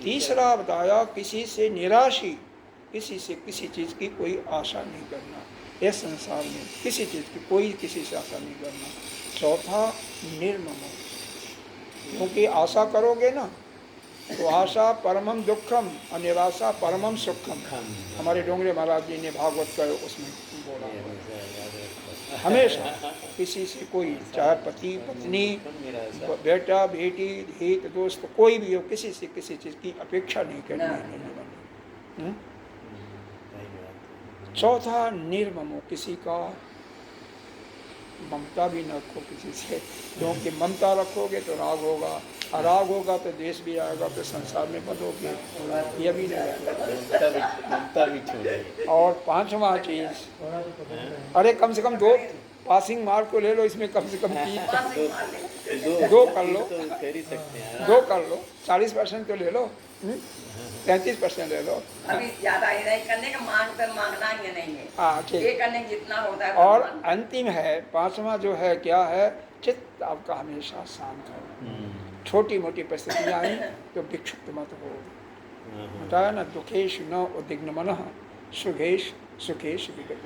तीसरा बताया किसी से निराशी, किसी से किसी चीज़ की कोई आशा नहीं करना, इस संसार में किसी चीज़ की कोई किसी से आशा नहीं करना। चौथा निर्मम, क्योंकि आशा करोगे ना तो आशा परमम दुखम और निराशा परमम सुखम, हमारे डोंगरे महाराज जी ने भागवत का उसमें बोला। हमेशा किसी से कोई, चाहे पति पत्नी, बेटा बेटी, हित दोस्त, कोई भी हो, किसी से किसी चीज़ की अपेक्षा नहीं करनी। चौथा निर्ममो, किसी का ममता भी न रखो किसी से, क्योंकि ममता रखोगे तो राग होगा, और राग होगा तो देश भी आएगा, तो संसार में बदोगे, यह भी नहीं। ममता भी छोड़े। और 5वां चीज, अरे कम से कम 2 पासिंग मार्क को ले लो, इसमें कम से कम 3 दो कर लो, तो कर ही सकते हैं। 2 कर लो, 40% तो ले लो, 33% ले लो। अभी ज्यादा ही नहीं करने का, मांगना ही नहीं है। हाँ ठीक। ये करने जितना होता है। और अंतिम है 5वां जो है, क्या है, चित्त आपका हमेशा शांत हो। छोटी मोटी परिस्थितियाँ आई तो विक्षिप्त मत हो। बताया ना, दुखेश न उद्विग्न मनः, सुखेश सुखेश विगत।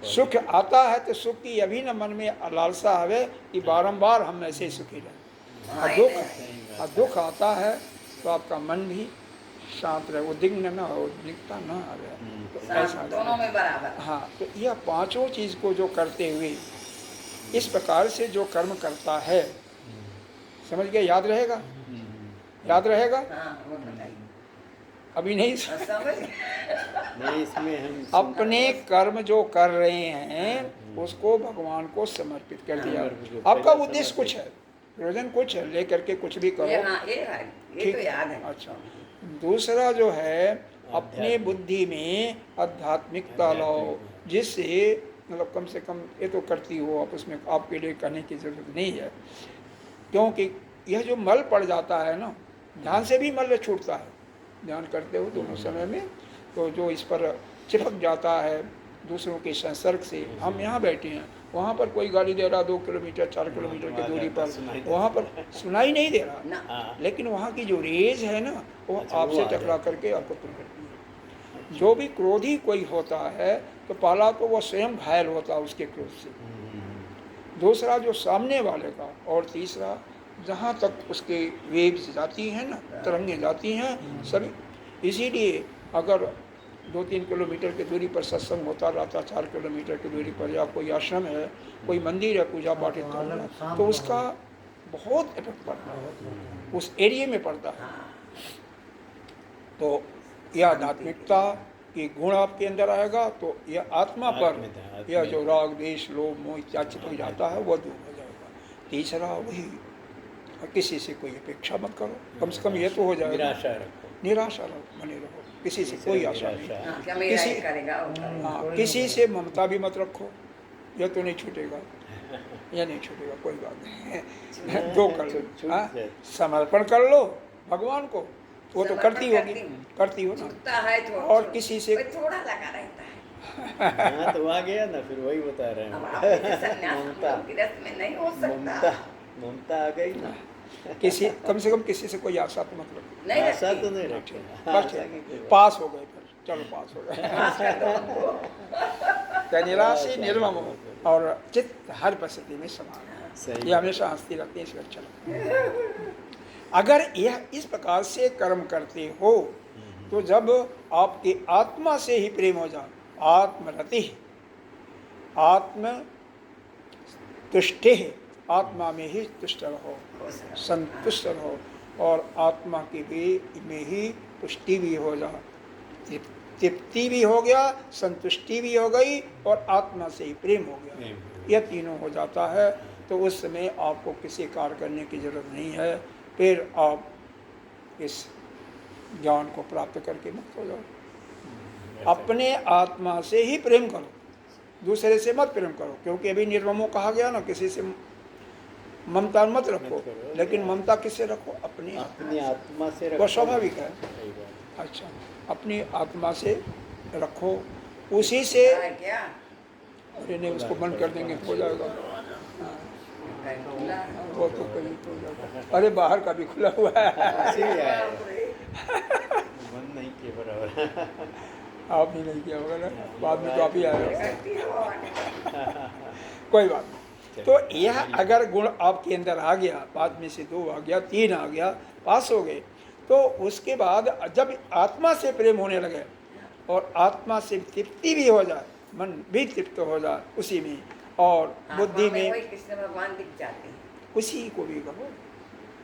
सुख आता है तो सुख की अभी न मन में लालसा है कि बारंबार हम ऐसे सुखी रहें। और दुख आता है तो आपका मन भी शांत रहे, उद्विग्न न हो, उद्विग्नता न आवे, तो ऐसा दोनों में बराबर। हाँ, तो यह 5 चीज़ को जो करते हुए इस प्रकार से जो कर्म करता है, समझ गए, याद रहेगा, याद रहेगा। हाँ, वो बताइए। अभी नहीं समझ नहीं, इसमें हम अपने कर्म जो कर रहे हैं उसको भगवान को समर्पित कर दिया। आपका उद्देश्य कुछ है, प्रयोजन कुछ है, लेकर के कुछ भी करो, ये है, ये ठीक तो याद है। अच्छा। दूसरा जो है, अपने बुद्धि में आध्यात्मिकता लाओ, जिससे मतलब कम से कम ये तो करती हो आप, उसमें आपके लिए कहने की जरूरत नहीं है, क्योंकि यह जो मल पड़ जाता है ना, ध्यान से भी मल छूटता है, ध्यान करते हो दोनों समय में, तो जो इस पर चिपक जाता है दूसरों के संसर्ग से। हम यहाँ बैठे हैं, वहाँ पर कोई गाड़ी दे रहा 2 किलोमीटर 4 किलोमीटर की दूरी पर, वहाँ पर सुनाई नहीं दे रहा, लेकिन वहाँ की जो रेज है ना, वो आपसे टकरा करके आपको तुम करती है। जो भी क्रोधी कोई होता है तो पहला तो वह स्वयं घायल होता उसके क्रोध से, दूसरा जो सामने वाले का, और तीसरा जहाँ तक उसके वेव्स जाती हैं ना, तरंगें जाती हैं सभी। इसीलिए अगर 2-3 किलोमीटर की दूरी पर सत्संग होता रहता, 4 किलोमीटर की दूरी पर, या कोई आश्रम है, कोई मंदिर है, पूजा पाठ है, तो उसका बहुत इफेक्ट पड़ता है, उस एरिया में पड़ता है। तो यह आध्यात्मिकता की गुण आपके अंदर आएगा तो यह आत्मा पर यह जो राग द्वेष लोभ मोह इत्यादि हो जाता है वह दूर हो जाएगा। तीसरा वही, किसी से कोई अपेक्षा मत करो, कम से कम ये तो हो जाएगा, निराशा बने रहो, किसी से कोई आशा नहीं, किसी से ममता भी मत रखो, यह तो नहीं छूटेगा, यह नहीं छूटेगा, कोई बात नहीं। दो कर लो, समर्पण कर लो भगवान को, वो तो करती हो ना, है और किसी से थोड़ा लगा रहता है। हाँ तो आ गया ना, फिर वही बता रहे हैं, ममता आ गई ना। किसी, कम से कम किसी से कोई आशा तो मत रखो, आशा तो नहीं रखे, बस पास हो गए, फिर चलो पास हो गए। निराशी निर्मम हो और चित्त हर परिस्थिति में समान, ये हमेशा हंसती रहती है, इसलिए चलो। अगर यह इस प्रकार से कर्म करते हो तो जब आपकी आत्मा से ही प्रेम हो जाए, आत्मरति, आत्म तुष्टि, आत्मा में ही तुष्ट रहो, संतुष्ट रहो, और आत्मा की भी में ही पुष्टि भी हो जाए, तृप्ति भी हो गया, संतुष्टि भी हो गई, और आत्मा से ही प्रेम हो गया, यह तीनों हो जाता है। तो उस समय आपको किसी कार्य करने की जरूरत नहीं है, फिर आप इस ज्ञान को प्राप्त करके मुक्त हो जाओ। अपने आत्मा से ही प्रेम करो, दूसरे से मत प्रेम करो, क्योंकि अभी निर्ममो कहा गया ना, किसी से ममता मत रखो, लेकिन ममता किससे रखो? अपनी आत्मा से रखो, वो स्वाभाविक है। अच्छा, अपनी आत्मा से रखो, उसी से, अरे नहीं उसको बंद कर देंगे तो हो जाएगा, वो तो कहीं हो जाएगा, अरे बाहर का भी खुला हुआ है, बंद नहीं किए बराबर, आप ही नहीं किया होगा ना, बाद में तो आप ही आए, कोई बात नहीं। तो यह अगर गुण आपके अंदर आ गया, बाद में से 2 आ गया, 3 आ गया, पास हो गए, तो उसके बाद जब आत्मा से प्रेम होने लगे और आत्मा से तृप्ति भी हो जाए, मन भी तृप्त हो जाए उसी में, और बुद्धि में कृष्ण भगवान दिख जाते हैं, उसी को भी कहो,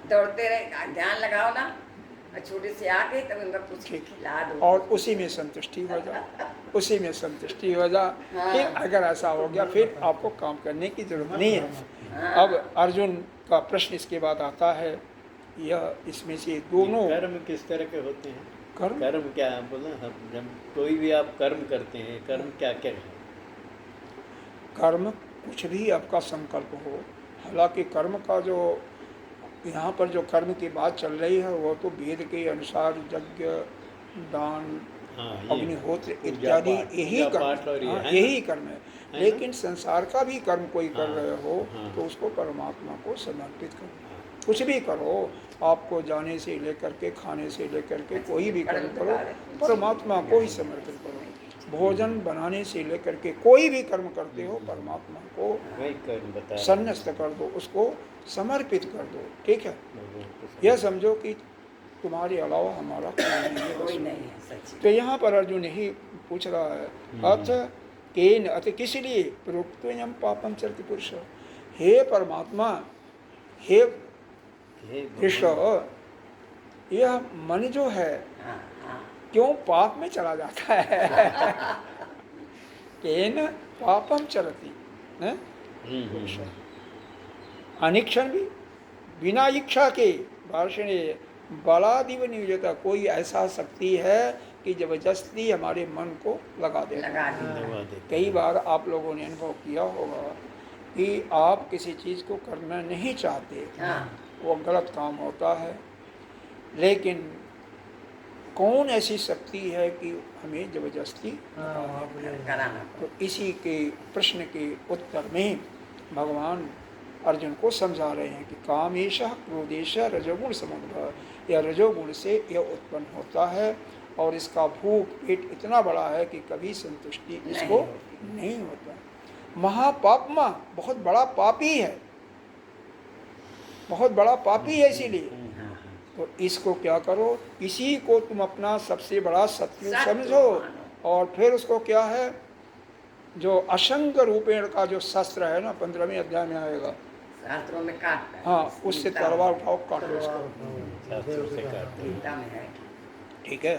दौड़ते रहे, ध्यान लगाओ ना, छोटे से आके तब उनका कुछ खिला दो, और उसी में संतुष्टि हो जाए, उसी में संतुष्टि हो जाए। फिर अगर ऐसा हो गया, फिर आपको काम करने की जरूरत नहीं है। अब अर्जुन का प्रश्न इसके बाद आता है, यह इसमें से दोनों कर्म किस तरह के होते हैं? कर्म क्या बोला, जब कोई भी आप कर्म करते हैं, कर्म क्या क्या है? कर्म कुछ भी आपका संकल्प हो, हालांकि कर्म का जो यहाँ पर जो कर्म की बात चल रही है वो तो वेद के अनुसार यज्ञ, दान, अग्निहोत्र इत्यादि यही कर्म, यही कर्म है। लेकिन संसार का भी कर्म कोई कर रहे हो तो उसको परमात्मा को समर्पित करो। कुछ भी करो, आपको जाने से लेकर के, खाने से लेकर के, कोई भी कर्म करो परमात्मा को ही समर्पित करो। भोजन बनाने से लेकर के कोई भी कर्म करते हो परमात्मा को संन्यास्त कर दो, उसको समर्पित कर दो, ठीक है। यह समझो कि तुम्हारे अलावा हमारा कोई नहीं है। तो यहाँ पर अर्जुन यही पूछ रहा है, अथ केन, अथ किस लिए प्रोक्तोयम पापम चरति पुरुष, हे परमात्मा, हे कृष्ण, यह मन जो है क्यों पाप में चला जाता है? केन पापम चलती, अनिक्षण भी, बिना इच्छा के, भाषणे बलादिव नियोजता, कोई ऐसा शक्ति है कि जबरदस्ती हमारे मन को लगा दे। कई बार आप लोगों ने अनुभव किया होगा कि आप किसी चीज़ को करना नहीं चाहते, वो गलत काम होता है, लेकिन कौन ऐसी शक्ति है कि हमें जबरदस्ती कराना। तो इसी के प्रश्न के उत्तर में भगवान अर्जुन को समझा रहे हैं कि कामेश क्रोधेश रजोगुण समुद्भव, यह रजोगुण से यह उत्पन्न होता है और इसका भूख पेट इतना बड़ा है कि कभी संतुष्टि इसको नहीं होता। महापापमा, बहुत बड़ा पापी है, बहुत बड़ा पापी है। इसीलिए तो इसको क्या करो, इसी को तुम अपना सबसे बड़ा शत्रु समझो, और फिर उसको क्या है, जो असंग रूपेण का जो शस्त्र है ना, 15वें अध्याय में आएगा, शास्त्रों में काट, हाँ, उससे तलवार उठाओ, काटो उसको। शास्त्रों से काटते हैं। गीता में है। ठीक है,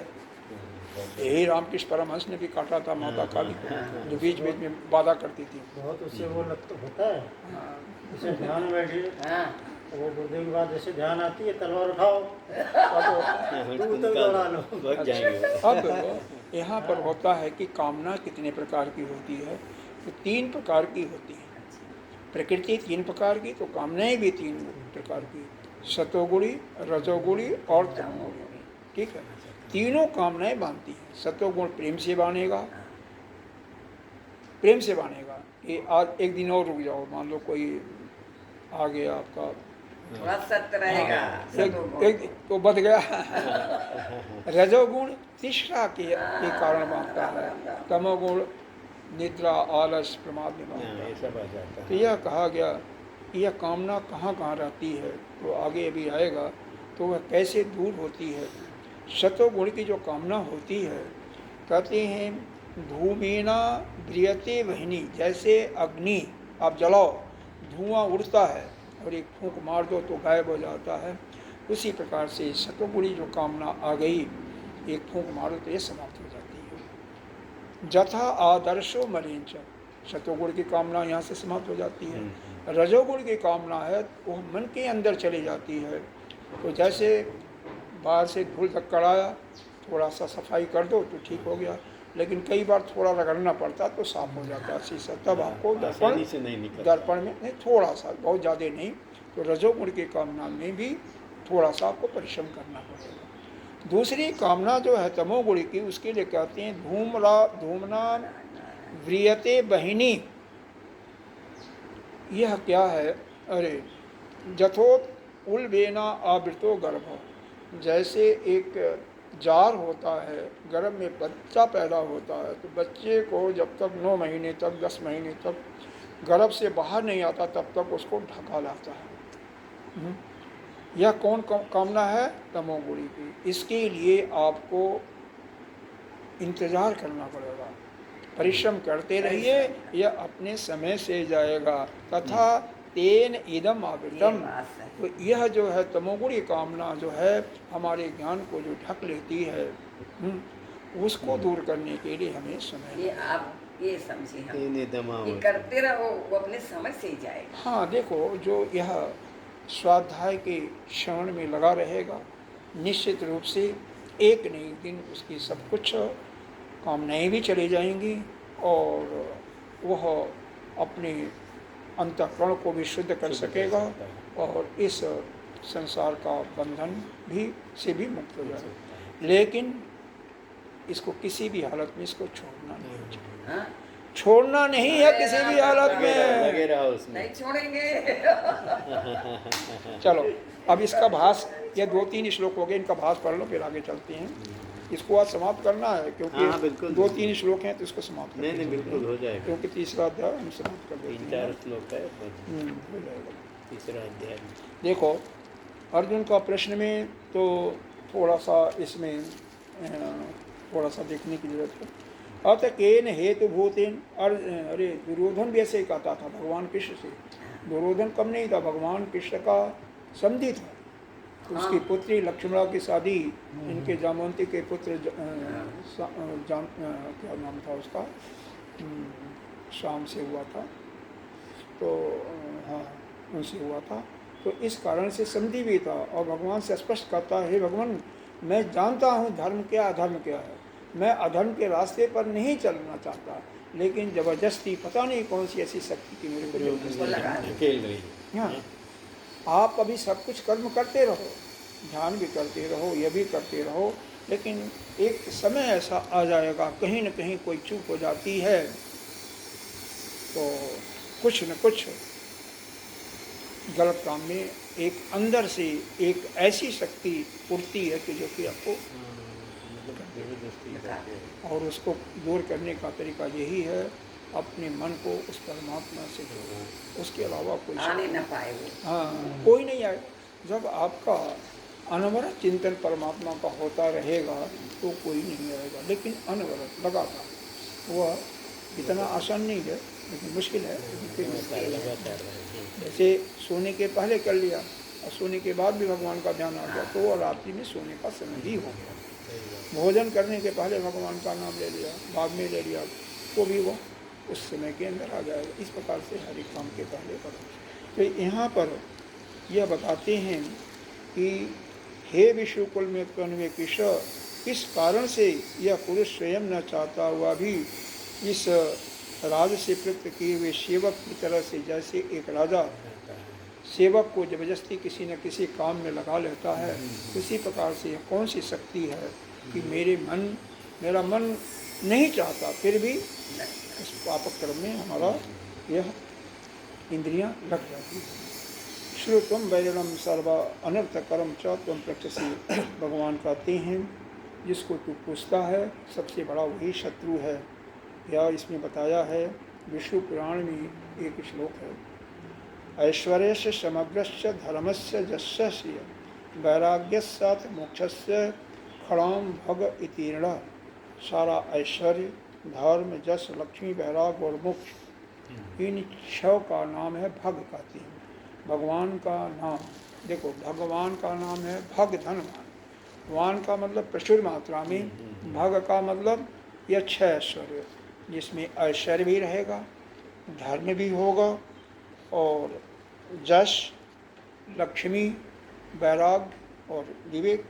यही रामकृष्ण परमहंस ने भी काटा था माता काली को, जो बीच बीच में बाधा करती थी। बहुत उससे वो लगता होता है, जैसे ध्यान में बैठिए, हाँ, वो गुरुदेव के बाद जैसे ध्यान आती है, तलवार उठाओ और दूर तक दौड़ा लो। भाग जाएंगे। अब यहाँ पर होता है कि कामना कितने प्रकार की होती है, तो 3 प्रकार की होती है। प्रकृति 3 प्रकार की, तो कामनाएं भी 3 प्रकार की, सतोगुणी, रजोगुणी और तमोगुणी। ठीक है, तीनों कामनाएं बांधती हैं। सतोगुण प्रेम से बांधेगा, प्रेम से बांधेगा। ये आज एक दिन और रुक जाओ, मान लो कोई आ गया आपका, थोड़ा सत्य रहेगा, एक तो बच गया। रजोगुण तृष्णा के कारण बांधता है, तमोगुण निद्रा, आलस, प्रमाद में बांधता है। ये सब आ जाता है। तो यह कहा गया, यह कामना कहाँ कहाँ रहती है, तो आगे अभी आएगा, तो वह कैसे दूर होती है। सतोगुण की जो कामना होती है, कहते हैं धूमेना ब्रियते वहनी, जैसे अग्नि आप जलाओ, धुआं उड़ता है और एक फूंक मार दो तो गायब हो जाता है, उसी प्रकार से सतोगुणी जो कामना आ गई, एक फूंक मारो तो ये समाप्त हो जाती है। जथा आदर्शो मलिंच, सतोगुण की कामना यहाँ से समाप्त हो जाती है। रजोगुण की कामना है वो मन के अंदर चली जाती है। तो जैसे बाहर से धूल धक्कड़ आया, थोड़ा सा सफाई कर दो तो ठीक हो गया, लेकिन कई बार थोड़ा रगड़ना पड़ता तो साफ हो जाता है शीशा। तब आपको आसानी से नहीं निकलता। दर्पण में नहीं, थोड़ा सा, बहुत ज़्यादा नहीं, तो रजोगुण की कामना में भी थोड़ा सा आपको परिश्रम करना पड़ेगा। दूसरी कामना जो है तमोगुण की, उसके लिए कहते हैं धूमना व्रियते बहिनी। यह क्या है, अरे जथोत उलबेना आवृतो गर्भ, जैसे एक जार होता है, गर्भ में बच्चा पैदा होता है, तो बच्चे को जब तक 9 महीने तक, 10 महीने तक गर्भ से बाहर नहीं आता, तब तक उसको ढका लाता है। यह कौन कामना है, तमोगुणी की। इसके लिए आपको इंतज़ार करना पड़ेगा, परिश्रम करते रहिए, यह अपने समय से जाएगा। तथा तेन इदम आवृतम, तो यह जो है तमोगुणी कामना जो है हमारे ज्ञान को जो ढक लेती है, उसको दूर करने के लिए हमें समय, ये आप ये समझिए, हम तेने दमा ये करते रहो, वो अपने समझ से ही जाएगा। हाँ देखो, जो यह स्वाध्याय के श्रवण में लगा रहेगा, निश्चित रूप से एक न एक दिन उसकी सब कुछ कामनाएं भी चली जाएंगी, और वह अपने अंतःकरण को भी शुद्ध कर सकेगा, और इस संसार का बंधन भी से भी मुक्त हो जाएगा। लेकिन इसको किसी भी हालत में इसको छोड़ना नहीं चाहिए। हाँ? छोड़ना नहीं है किसी भी हालत लगे में। रहो उसमें। नहीं छोड़ेंगे। चलो अब इसका भास, ये 2-3 श्लोक हो गए, इनका भास पढ़ लो, फिर आगे चलते हैं। इसको आज समाप्त करना है, हाँ, क्योंकि बिल्कुल। 2-3 श्लोक हैं तो इसको समाप्त नहीं नहीं, बिल्कुल हो जाएगा। क्योंकि तीसरा अध्याय हम समाप्त कर देते 3-4 हैं। श्लोक है बस। हो जाएगा। तीसरा अध्याय। देखो अर्जुन का प्रश्न में तो थोड़ा सा इसमें थोड़ा सा देखने की जरूरत है। अत केन हेतु भूतेन, अरे दुर्योधन भी ऐसे ही कहता था भगवान कृष्ण से। दुर्योधन कम नहीं था, भगवान कृष्ण का समधी था। तो उसकी पुत्री लक्ष्मणा की शादी इनके जामवंती के पुत्र क्या नाम था उसका, शाम से हुआ था, तो हाँ उनसे हुआ था। तो इस कारण से समधी भी था, और भगवान से स्पष्ट कहता है, हे भगवान मैं जानता हूँ धर्म क्या अधर्म क्या है, मैं अधर्म के रास्ते पर नहीं चलना चाहता, लेकिन ज़बरदस्ती पता नहीं कौन सी ऐसी शक्ति की मेरे को खेल रही है। हाँ, आप अभी सब कुछ कर्म करते रहो, ध्यान भी करते रहो, ये भी करते रहो, लेकिन एक समय ऐसा आ जाएगा कहीं न कहीं कोई चूक हो जाती है, तो कुछ न कुछ गलत काम में एक अंदर से एक ऐसी शक्ति उठती है कि जो कि आपको और उसको दूर करने का तरीका यही है, अपने मन को उस परमात्मा से जोड़ो, उसके अलावा कोई आने न पाए वो। हाँ, कोई नहीं आए। जब आपका अनवरत चिंतन परमात्मा का होता रहेगा तो कोई नहीं आएगा, लेकिन अनवरत लगातार वह इतना आसान नहीं है, लेकिन मुश्किल है। जैसे सोने के पहले कर लिया और सोने के बाद भी भगवान का ध्यान आ गया तो वह रात्रि में सोने का समय ही हो गया। भोजन करने के पहले भगवान का नाम ले लिया, बाद में ले लिया, तो भी वो उस समय के अंदर आ जाएगा। इस प्रकार से हर एक काम के पहले करो। तो यहाँ पर यह बताते हैं कि हे विश्वकुल में कन्वे किश, इस कारण से यह पुरुष स्वयं न चाहता हुआ भी इस राज से प्रयुक्त किए हुए सेवक की तरह से, जैसे एक राजा सेवक को जबरदस्ती किसी न किसी काम में लगा लेता है, उसी प्रकार से कौन सी शक्ति है कि मेरा मन नहीं चाहता, फिर भी इस पापक कर्म में हमारा यह इंद्रियां लग जाती है। श्रुतम वैरणम सर्वा अनर्थ कर्म च तुम प्रक्षसी, भगवान कहते हैं जिसको तू पूछता है सबसे बड़ा वही शत्रु है। या इसमें बताया है, विष्णु पुराण में एक श्लोक है, ऐश्वर्यस्य समग्रस्य धर्मस्य जस्य वैराग्यस्यात् मोक्षस्य खड़ाम भग इतीर्ण। सारा ऐश्वर्य, धर्म, जस, लक्ष्मी, वैराग और मोक्ष, इन छह का नाम है भग कहते हैं। भगवान का नाम देखो, भगवान का नाम है भग धनवान। वान का मतलब प्रचुर मात्रा में, भग का मतलब यह छह ऐश्वर्य, जिसमें ऐश्वर्य भी रहेगा, धर्म भी होगा, और जश, लक्ष्मी, वैराग और विवेक।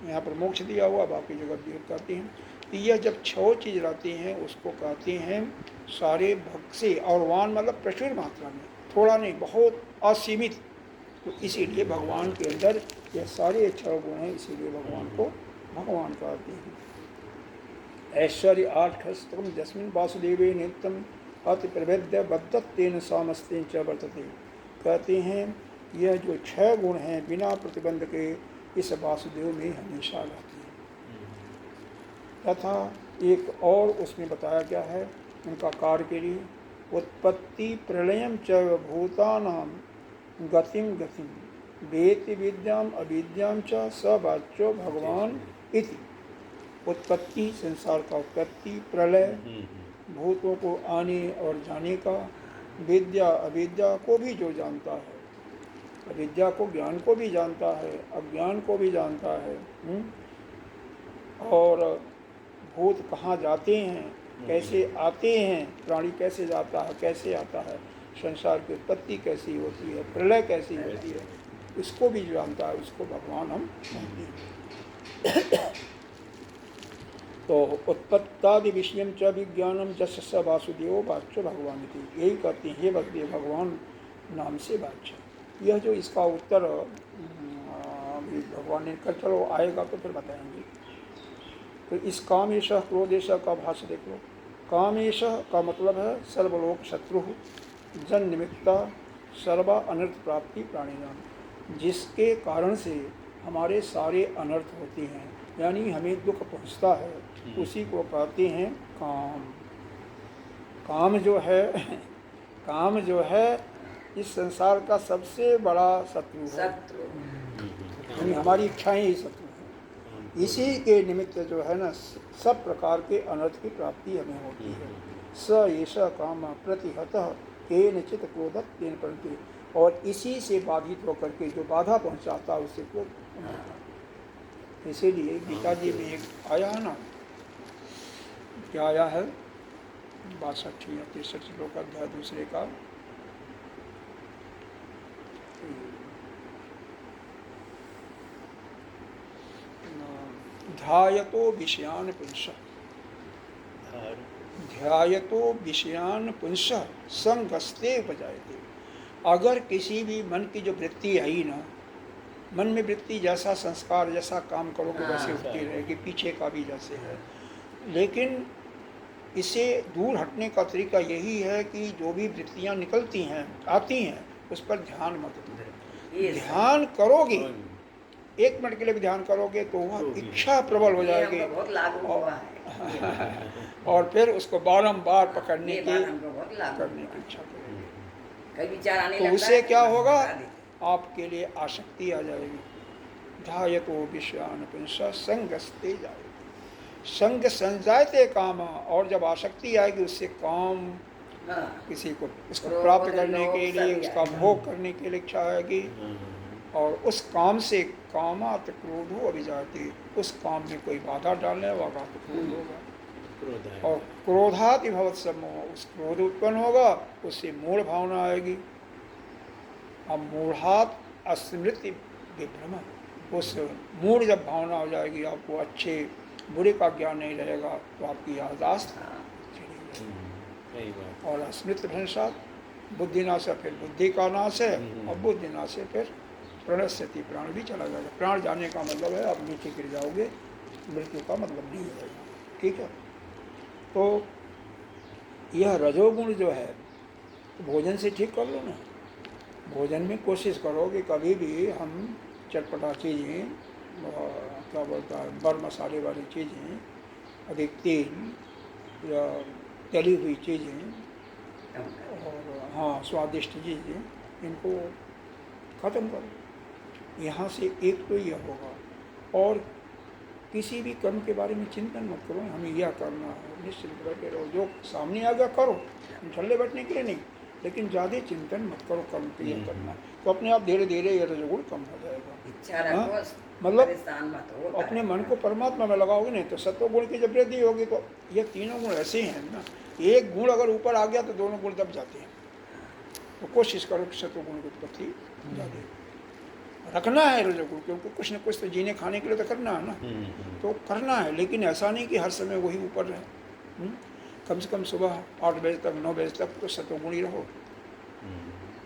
यहाँ पर मोक्ष दिया हुआ, बाकी जगह विवेक कहते हैं। तो यह जब छह चीज़ रहते हैं उसको कहते हैं सारे भग से। और वान मतलब प्रचुर मात्रा में, थोड़ा नहीं, बहुत असीमित। तो इसीलिए भगवान के अंदर यह सारे छह गुण हैं, इसीलिए भगवान को भगवान कहते हैं। ऐश्वर्य आठस्तम जस्मिन वासुदेवे नित्यम अति प्रभेद्य बद्धत्तेन सामस्तेन च वर्तते। कहते हैं यह जो छह गुण हैं बिना प्रतिबंध के इस वासुदेव में हमेशा रहते हैं। तथा एक और उसमें बताया गया है उनका कार्य के लिए, उत्पत्ति प्रलयम च भूतानां गतिम गतिम वेति विद्याम अविद्याम च स वाच्यो भगवान इति। उत्पत्ति, संसार का उत्पत्ति, प्रलय, भूतों को आने और जाने का, विद्या, अविद्या को भी जो जानता है, अविद्या को, ज्ञान को भी जानता है, अज्ञान को भी जानता है, और भूत कहाँ जाते हैं, कैसे आते हैं, प्राणी कैसे जाता है, कैसे आता है, संसार की उत्पत्ति कैसी होती है, प्रलय कैसी होती है, इसको भी जानता है, उसको भगवान हम जानते हैं। तो उत्पत्तादि विषयम च विज्ञानम जस स वासुदेव वाच्य भगवान थी। यही कहते हैं, हे वासुदेव भगवान नाम से वाच्य। यह जो इसका उत्तर अभी भगवान ने कर, चलो आएगा तो फिर बताएंगे। तो इस कामेश क्रोधेश का भाष्य देख लो। कामेश का मतलब है सर्वलोक शत्रु, जन निमित्ता सर्वा अनर्थ प्राप्ति प्राणिनाम, जिसके कारण से हमारे सारे अनर्थ होते हैं, यानी हमें दुख पहुँचता है, उसी को कहते हैं काम। काम जो है इस संसार का सबसे बड़ा शत्रु है, यानी हमारी इच्छाएं ही शत्रु हैं। इसी के निमित्त जो है ना सब प्रकार के अनर्थ की प्राप्ति हमें होती है। स एषा काम प्रतिहतः केनचित् क्रोधः तेन प्रति, और इसी से बाधित होकर के जो बाधा पहुंचाता है उससे क्रोध। इसीलिए गीता जी में एक आया है ना, क्या आया है, 62 या 63 श्लोक अध्याय दूसरे का, ध्यायतो विषयान पुंसः, ध्यायतो विषयान पुंसः संगस्ते बजायते। अगर किसी भी मन की जो वृत्ति आई ना, मन में वृत्ति जैसा संस्कार, जैसा काम करोगे वैसे उठती रहेगी, पीछे का भी जैसे है। लेकिन इसे दूर हटने का तरीका यही है कि जो भी वृत्तियां निकलती हैं, आती हैं, उस पर ध्यान मत दो। ध्यान करोगे 1 मिनट के लिए भी ध्यान करोगे तो वह इच्छा प्रबल हो ये जाएगी हमको बहुत लागू हुआ है। और फिर उसको बारंबार पकड़ने ये की बात हमको बहुत लागू करने हुआ की है। इच्छा करोगे कई विचार आने तो लगता उससे है, क्या बस होगा, हटा देते। आपके लिए आसक्ति आ जाएगी। ध्यायतो विषयान पुंसा संगस्ते जाएगी, संग संजायते काम। और जब आसक्ति आएगी उससे काम, हाँ, किसी को उसको क्रोध, प्राप्त करने लोभ के लिए, सभी उसका आएगा। भोग करने के लिए इच्छा आएगी। और उस काम से कामात क्रोधो अभिजाति, उस काम में कोई बाधा डालने वाला तो क्रोध होगा। क्रोध है। और क्रोधाति भवत सम्मोह, उस क्रोध उत्पन्न होगा, उससे मूढ़ भावना आएगी। अब मूढ़ात अस्मृति विभ्रम, उस मूढ़ जब भावना हो जाएगी, आपको अच्छे बुरे का ज्ञान नहीं रहेगा, तो आपकी याददाश्त चली जाएगी। सही बात। और स्मृत भ्रंशात, बुद्धि नाश है, फिर बुद्धि का नाश है, और बुद्धि नाश है फिर प्रणश्यति, प्राण भी चला जाएगा। प्राण जाने का मतलब है आप नीचे गिर जाओगे, मृत्यु का मतलब नहीं है। ठीक है, तो यह रजोगुण जो है, भोजन से ठीक कर लो ना। भोजन में कोशिश करो कि कभी भी हम चटपटा चीज़ें, क्या बोलता है, बर मसाले वाली चीज़ें, अधिक तेल या तली हुई चीज़ें और हाँ स्वादिष्ट चीज़ें, इनको ख़त्म करो। यहाँ से एक तो यह होगा। और किसी भी कर्म के बारे में चिंतन मत करो, हमें यह करना है, निश्चिंत बैठे रहो, जो सामने आ गया करो, ठल्ले बैठने के लिए नहीं, लेकिन ज़्यादा चिंतन मत करो कर्म के लिए करना। तो अपने आप धीरे धीरे ये रजोगुण कम हो जाएगा। इच्छा रखो, मतलब परेशान मत हो। अपने मन को परमात्मा में लगाओगे नहीं तो सत्व गुण की जब वृद्धि होगी, तो ये तीनों गुण ऐसे हैं ना, एक गुण अगर ऊपर आ गया तो दोनों गुण दब जाते हैं। तो कोशिश करो कि सत्व गुण की उत्पत्ति ज़्यादा रखना है रजोगुण, क्योंकि कुछ न कुछ तो जीने खाने के लिए तो करना है ना, तो करना है, लेकिन ऐसा नहीं कि हर समय वही ऊपर रहे। कम से कम सुबह 8 बजे तक 9 बजे तक तो सत्वगुण ही रहो।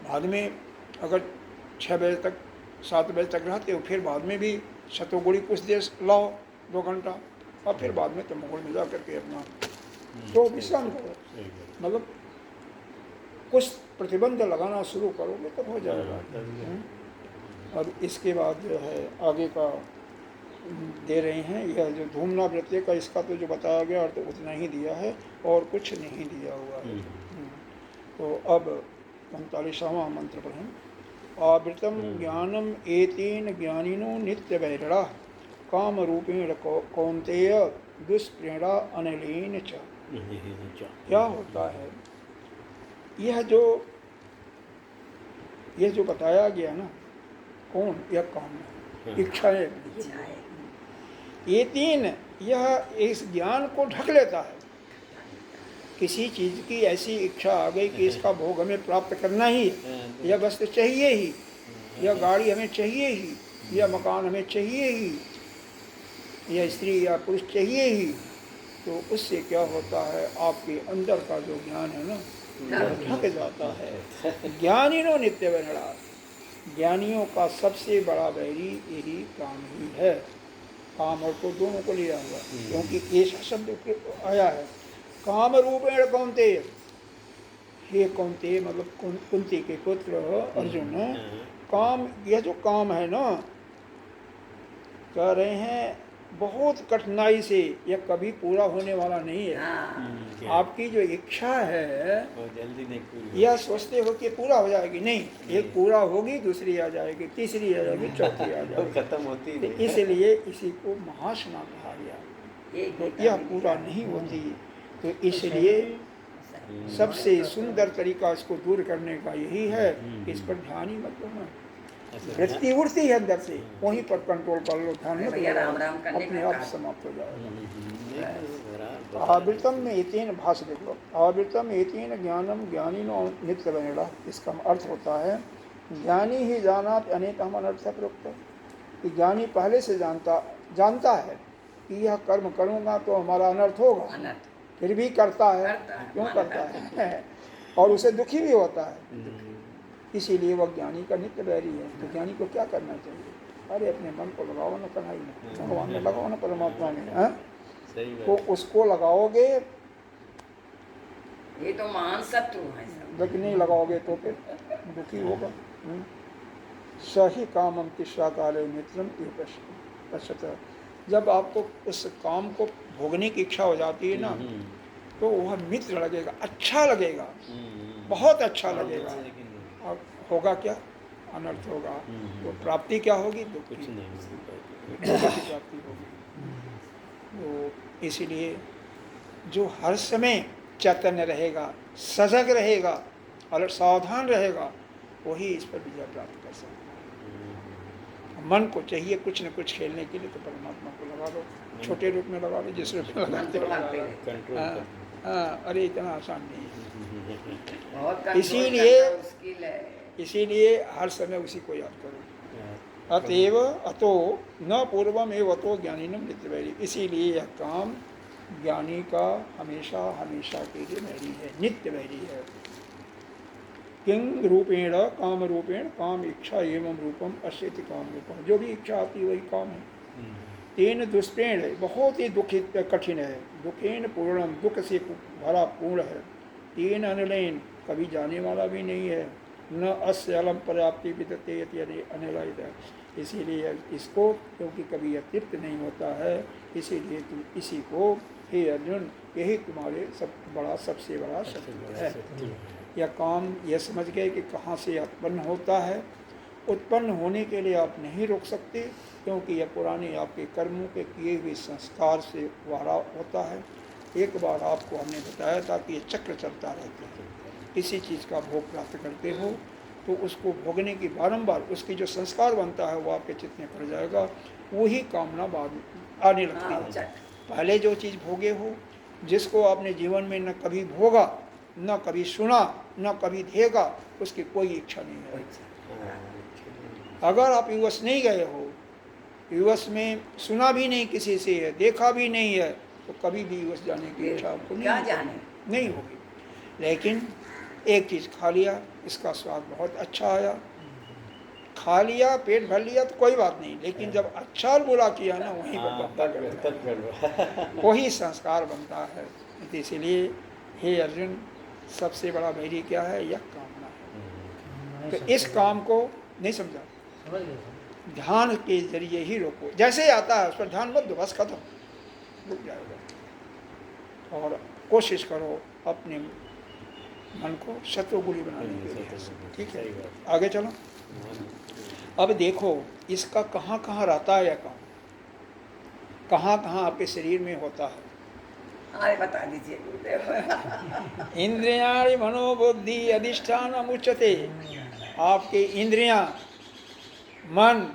बाद में अगर 6 बजे तक 7 बजे तक रहते हो, फिर बाद में भी सत्वगुणी कुछ देर लाओ 2 घंटा, और फिर बाद में तमोगुण में जा करके अपना तो विश्राम करो। मतलब कुछ प्रतिबंध लगाना शुरू करोगे तब हो जाएगा। और इसके बाद जो है आगे का दे रहे हैं, यह जो धूमना वृत्ति का, इसका तो जो बताया गया तो उतना ही दिया है और कुछ नहीं दिया हुआ है। तो अब 45वां मंत्र पढ़ें। आवृतम ज्ञानम एतेन ज्ञानिनो नित्य वैरणा काम रूपेण कौन्तेय दुष्प्रेरणा अनलेन च। क्या होता है, यह जो बताया गया ना, कौन, यह काम है, इच्छा है। ये तीन, यह इस ज्ञान को ढक लेता है। किसी चीज़ की ऐसी इच्छा आ गई कि इसका भोग हमें प्राप्त करना ही है, यह वस्तु चाहिए ही, यह गाड़ी हमें चाहिए ही, यह मकान हमें चाहिए ही, यह स्त्री या पुरुष चाहिए ही, तो उससे क्या होता है, आपके अंदर का जो ज्ञान है ना, वह ढक जाता है। ज्ञानिनो नित्य वैरणा, ज्ञानियों का सबसे बड़ा वैरी यही काम ही है। काम और को दोनों को लिया हुआ, क्योंकि ऐसा शब्द आया है, काम रूपेण कौन्तेय। हे कौन्तेय मतलब कुंती के पुत्र अर्जुन, काम, यह जो काम है ना, कह रहे हैं बहुत कठिनाई से, यह कभी पूरा होने वाला नहीं है। आपकी जो इच्छा है जल्दी नहीं पूरी, यह सोचते हो कि पूरा हो जाएगी, नहीं, एक पूरा होगी, दूसरी आ जाएगी, तीसरी आ जाएगी, चौथी आ जाएगी, खत्म होती तो इसलिए इसी को महासना कहा गया। तो यह पूरा नहीं होती, तो इसलिए सबसे सुंदर तरीका इसको दूर करने का यही है कि इस पर ध्यान ही मत करना। वृत्ति उड़ती है अंदर से, वहीं पर कंट्रोल कर लो, ध्यान मत लगाओ, अपने आप समाप्त हो जाएगा। आवृतम में एतेन, भाष्य देख लो, आवृतम एतेन ज्ञानम ज्ञानिनो नित्य वैरणा, इसका अर्थ होता है ज्ञानी ही जानात अनेकम अनर्थ प्रोक्त, कि ज्ञानी पहले से जानता है कि यह कर्म करूँगा तो हमारा अनर्थ होगा, फिर भी करता है। क्यों करता है? और उसे दुखी भी होता है, इसीलिए वह ज्ञानी का नित्य वैरी है। तो ज्ञानी को क्या करना चाहिए? अरे अपने मन को लगाओ ना कढ़ाई में, भगवान में लगाओ ना, परमात्मा में, तो उसको लगाओगे, ये तो महान शत्रु है। जब नहीं लगाओगे तो फिर दुखी होगा। सही कामम तिस्रा काले मित्रम पश्यत। जब आपको उस काम को भोगने की इच्छा हो जाती है ना, तो वह मित्र लगेगा, अच्छा लगेगा, बहुत अच्छा लगेगा। और होगा क्या? अनर्थ होगा। तो प्राप्ति क्या होगी? दुख की प्राप्ति होगी। तो इसीलिए जो हर समय चैतन्य रहेगा, सजग रहेगा और सावधान रहेगा, वही इस पर विजय प्राप्त कर सकता है। मन को चाहिए कुछ न कुछ खेलने के लिए, तो परमात्मा को लगा लो, छोटे रूप में लगा लो, जिस रूप में लगाते हो। हाँ, अरे इतना आसान नहीं है। इसीलिए हर समय उसी को याद करो। अतएव अतो न पूर्वम एव अतो ज्ञानिनम नित्यवैरी। इसीलिए यह काम ज्ञानी का हमेशा हमेशा के लिए वैरी है, नित्य वैरी है। किंग रूपेण काम रूपेण, काम इच्छा एवं रूपम अश्यति काम रूपम। जो भी इच्छा आती है वही काम है। तेन दुष्प्रेण, बहुत ही दुखित कठिन है। दुखेन पूर्णम, दुख से भरा पूर्ण है। तेन अनिलेन, कभी जाने वाला भी नहीं है। न अस्य अलम पर्याप्ति विदते अनिलयित है। इसीलिए इसको, क्योंकि कभी यह तृप्त नहीं होता है, इसीलिए तुम इसी को, हे अर्जुन, यही तुम्हारे सबसे बड़ा शत्रु है। यह काम यह समझ गए कि कहाँ से उत्पन्न होता है। उत्पन्न होने के लिए आप नहीं रोक सकते, क्योंकि यह पुराने आपके कर्मों के किए हुए संस्कार से वारा होता है। एक बार आपको हमने बताया था कि ये चक्र चलता रहता है। किसी चीज़ का भोग प्राप्त करते हो तो उसको भोगने की बारंबार उसकी जो संस्कार बनता है वो आपके चित्त में पड़ जाएगा, वही कामना बाद आने लगती है। पहले जो चीज़ भोगे हो, जिसको आपने जीवन में न कभी भोगा, न कभी सुना, न कभी देगा, उसकी कोई इच्छा नहीं है। अगर आप यूएस नहीं गए हो, यूएस में सुना भी नहीं किसी से है, देखा भी नहीं है, तो कभी भी यूएस जाने की इच्छा आपको नहीं होगी। लेकिन एक चीज़ खा लिया, इसका स्वाद बहुत अच्छा आया, खा लिया, पेट भर लिया तो कोई बात नहीं, लेकिन जब अच्छा और बुरा किया ना, वहीं पर वही संस्कार बनता है। इसीलिए हे अर्जुन, सबसे बड़ा वैरी क्या है? यह कामना है। तो इस काम को नहीं समझा, ध्यान के जरिए ही रोको। जैसे आता है उस पर ध्यान मत दो, बस खत्म, रुक जाएगा। और कोशिश करो अपने मन को शत्रुगुणी बनाने के लिए। ठीक है, आगे चलो। अब देखो इसका कहाँ कहाँ रहता है यह काम, कहाँ कहाँ आपके शरीर में होता है। बता दीजिए। इंद्रियाणि मनोबुद्धि अधिष्ठान उच्यते। आपके इंद्रियां, मन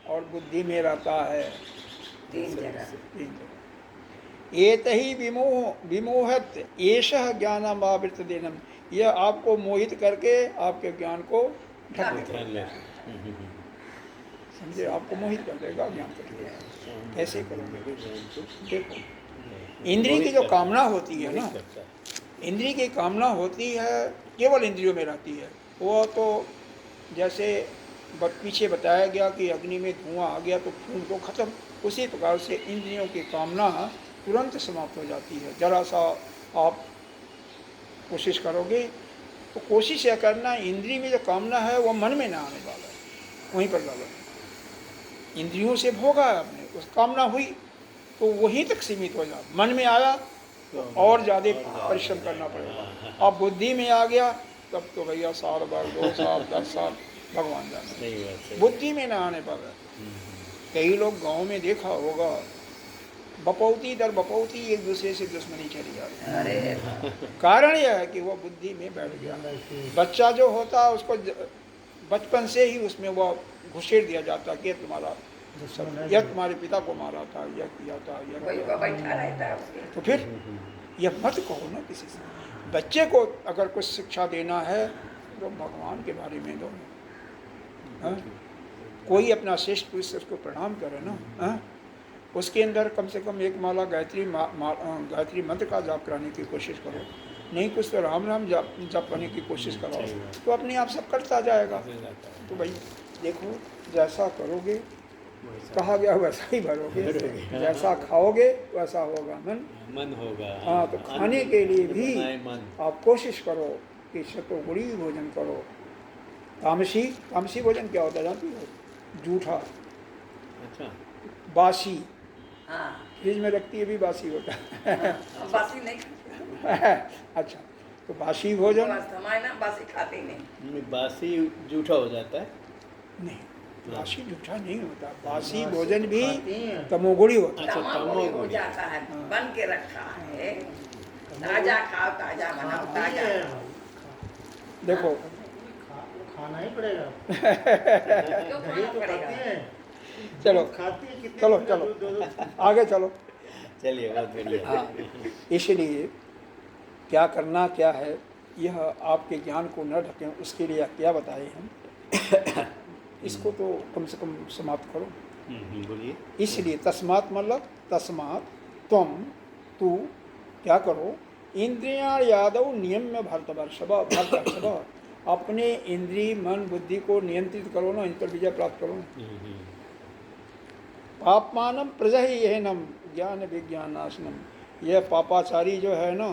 और बुद्धि में रहता है। तीन जगह। एत ही विमोहत एषः ज्ञानम आवृत देनम। यह आपको मोहित करके आपके ज्ञान को ढक देगा। समझे, आपको मोहित कर देगा ज्ञान करके। कैसे करोगे? देखो, इंद्रिय की जो कामना होती है ना, इंद्रिय की कामना होती है, केवल इंद्रियों में रहती है। वो तो जैसे पीछे बताया गया कि अग्नि में धुआं आ गया तो फूंक को खत्म, उसी प्रकार से इंद्रियों की कामना तुरंत समाप्त हो जाती है। जरा सा आप कोशिश करोगे तो कोशिश यह करना, इंद्रिय में जो कामना है वो मन में ना आने वाला है, वहीं पर लगा। इंद्रियों से भोगा है आपने, उस कामना हुई तो वहीं तक सीमित हो जाए। मन में आया तो और ज़्यादा परिश्रम करना पड़ेगा। अब बुद्धि में आ गया तब तो भैया 1 बार 2 साल 10 साल भगवान जाने। बुद्धि में ना आने पाएगा। कई लोग गांव में देखा होगा, बपौती दर बपौती एक दूसरे से दुश्मनी चली जाती है। कारण यह है कि वो बुद्धि में बैठ गया। बच्चा जो होता है उसको बचपन से ही उसमें वो घुसेड़ दिया जाता कि यह तुम्हारे पिता को मारा था, यह किया था, यह बैठा रहता है। तो फिर यह मत कहो ना किसी से। बच्चे को अगर कुछ शिक्षा देना है तो भगवान के बारे में दो। कोई अपना श्रेष्ठ पुरुष से उसको प्रणाम करे ना। उसके अंदर कम से कम एक माला गायत्री मंत्र का जाप कराने की कोशिश करो। नहीं कुछ तो राम राम जाप करने की कोशिश करो, तो अपने आप सब करता जाएगा। तो भाई देखो, जैसा करोगे कहा गया वैसा ही भरोगे, जैसा खाओगे वैसा होगा मन होगा। हाँ, तो खाने के लिए भी आप कोशिश करो कि शतोगुणी भोजन करो। तामसी भोजन क्या होता है जानती हो? जूठा, अच्छा। बासी, हाँ फ्रिज में रखती है भी बासी होता है। हम बासी नहीं खाते, अच्छा, तो बासी तो भोजन बस हमारे ना बासी खाते ही नहीं। नहीं, बासी जूठा हो जाता है। नहीं, बासी जूठा नहीं होता, बासी बासी भोजन तो भी खाते हैं। तमोगुणी होता है। अच्छा, तमाम हो तमोगुणी। जाता है, हाँ। बन के रखा है। ताजा खाओ, ताजा बनाओ, खाते ताजा हैं खाओ। भाई, देखो खाना ही पड़ेगा। क्यों दही खाना तो पड़ेगा? खाते हैं, चलो दूध खाते हैं, कितने चलो दिन का चलो दूध, दो आगे चलो। चलिए, बहुत बढ़िया। हाँ, इसलिए क्या करना क्या है, यह आपके ज्ञान को न ढकें, उसके लिए क्या बताए हम। इसको तो कम से कम समाप्त करो। बोलिए। इसलिए तस्मात् मतलब तस्मात् तुम, तू क्या करो, इंद्रियां यादव नियम्य भरतवर्षभ, अपने इंद्रिय मन बुद्धि को नियंत्रित करो ना, इन पर विजय प्राप्त करो ना। पापमानम प्रजह्येनम ज्ञान विज्ञानाशनम, यह पापाचारी जो है ना,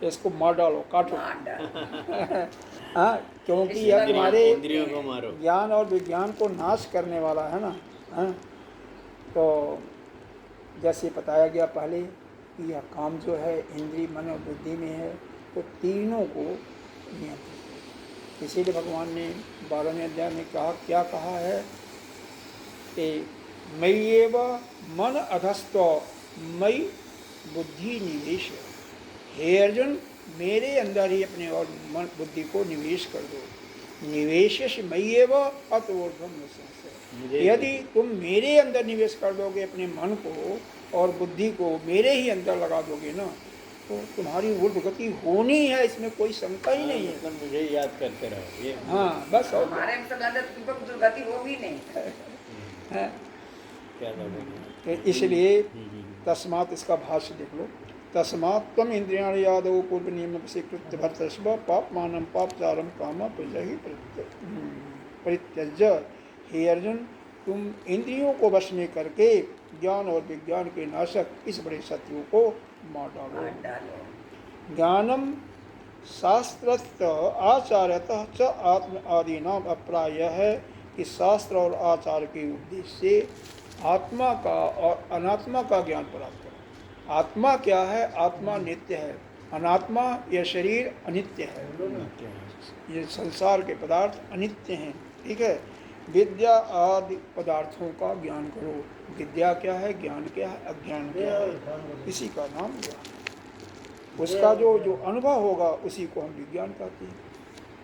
इसको मार डालो, काटो। मार डालो। हाँ, क्योंकि इसी यह भगवान तुम्हारे इंद्रियों को मारो। ज्ञान और विज्ञान को नाश करने वाला है ना। हाँ, तो जैसे बताया गया पहले कि यह काम जो है इंद्रिय मन और बुद्धि में है, तो तीनों को नियंत्रित, इसीलिए भगवान ने 12वें अध्याय में कहा, क्या कहा है कि मय्येव मन अधस्त मयि बुद्धि निवेश, हे अर्जुन मेरे अंदर ही अपने और मन बुद्धि को निवेश कर दो। निवेश मय्येव अतोर्ध्वं न संशयः, यदि तुम मेरे अंदर निवेश कर दोगे अपने मन को और बुद्धि को मेरे ही अंदर लगा दोगे ना, तो तुम्हारी ऊर्ध्व गति होनी है, इसमें कोई शंका ही नहीं है। मतलब मुझे याद करते रहो ये। हाँ बस, और हमारे में सब लगता है तुमको दुर्गति होगी नहीं। है। क्या लगेगा? तो इसलिए तस्मात्, इसका भाष्य देख लो, तस्मात् त्वम इंद्रियाणि यादव पूर्व नियम स्वीकृत्य भरतर्षभ पापमानं पापचारम काम परित्यज्य, हे अर्जुन तुम इंद्रियों को वश में करके ज्ञान और विज्ञान के नाशक इस बड़े शत्रु को मार डालो। मार डालो। ज्ञानम शास्त्रस्थ आचार्यतः च आत्म आदीनाम अप्रायः है कि शास्त्र और आचार के उद्देश्य से आत्मा का और अनात्मा का ज्ञान प्राप्त करो। आत्मा क्या है? आत्मा नित्य है, अनात्मा यह शरीर अनित्य है, ये संसार के पदार्थ अनित्य हैं। ठीक है, विद्या आदि पदार्थों का ज्ञान करो। विद्या क्या है, ज्ञान क्या है, अज्ञान क्या है, इसी का नाम ज्ञान। उसका जो अनुभव होगा उसी को हम विज्ञान कहते हैं।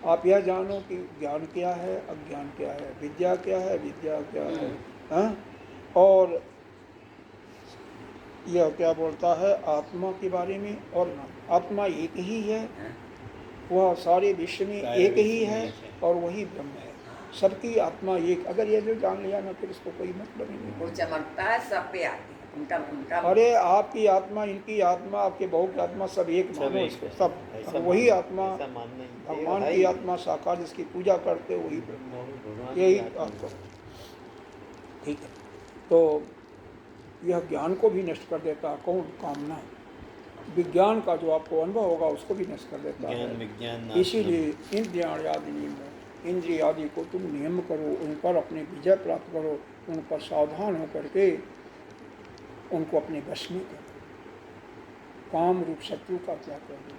आप यह जानो कि ज्ञान क्या है, अज्ञान क्या है, विद्या क्या है, विद्या क्या है। हाँ? और यह क्या बोलता है आत्मा के बारे में, और आत्मा एक ही है, वह सारे विश्व में एक ही है और वही ब्रह्म है। सबकी आत्मा एक, अगर ये जो जान लिया ना फिर इसको कोई मतलब ही नहीं। वो चमकता है सब पे आती है, उनका अरे आपकी आत्मा, इनकी आत्मा, आपके बहू की आत्मा, सब एक मानो इसको, सब वही आत्मा। भगवान की आत्मा साकार जिसकी पूजा करते वही ब्रह्म, यही आत्मा। ठीक है, तो यह ज्ञान को भी नष्ट कर देता है। कौन? कामना। विज्ञान का जो आपको अनुभव होगा उसको भी नष्ट कर देता है। इसीलिए इंद्रियाणि आदि नियम, इंद्रिय आदि को तुम नियम करो, उन पर अपने विजय प्राप्त करो, उन पर सावधान होकर के उनको अपने वश में करो। काम रूप शत्रु का त्याग कर दो।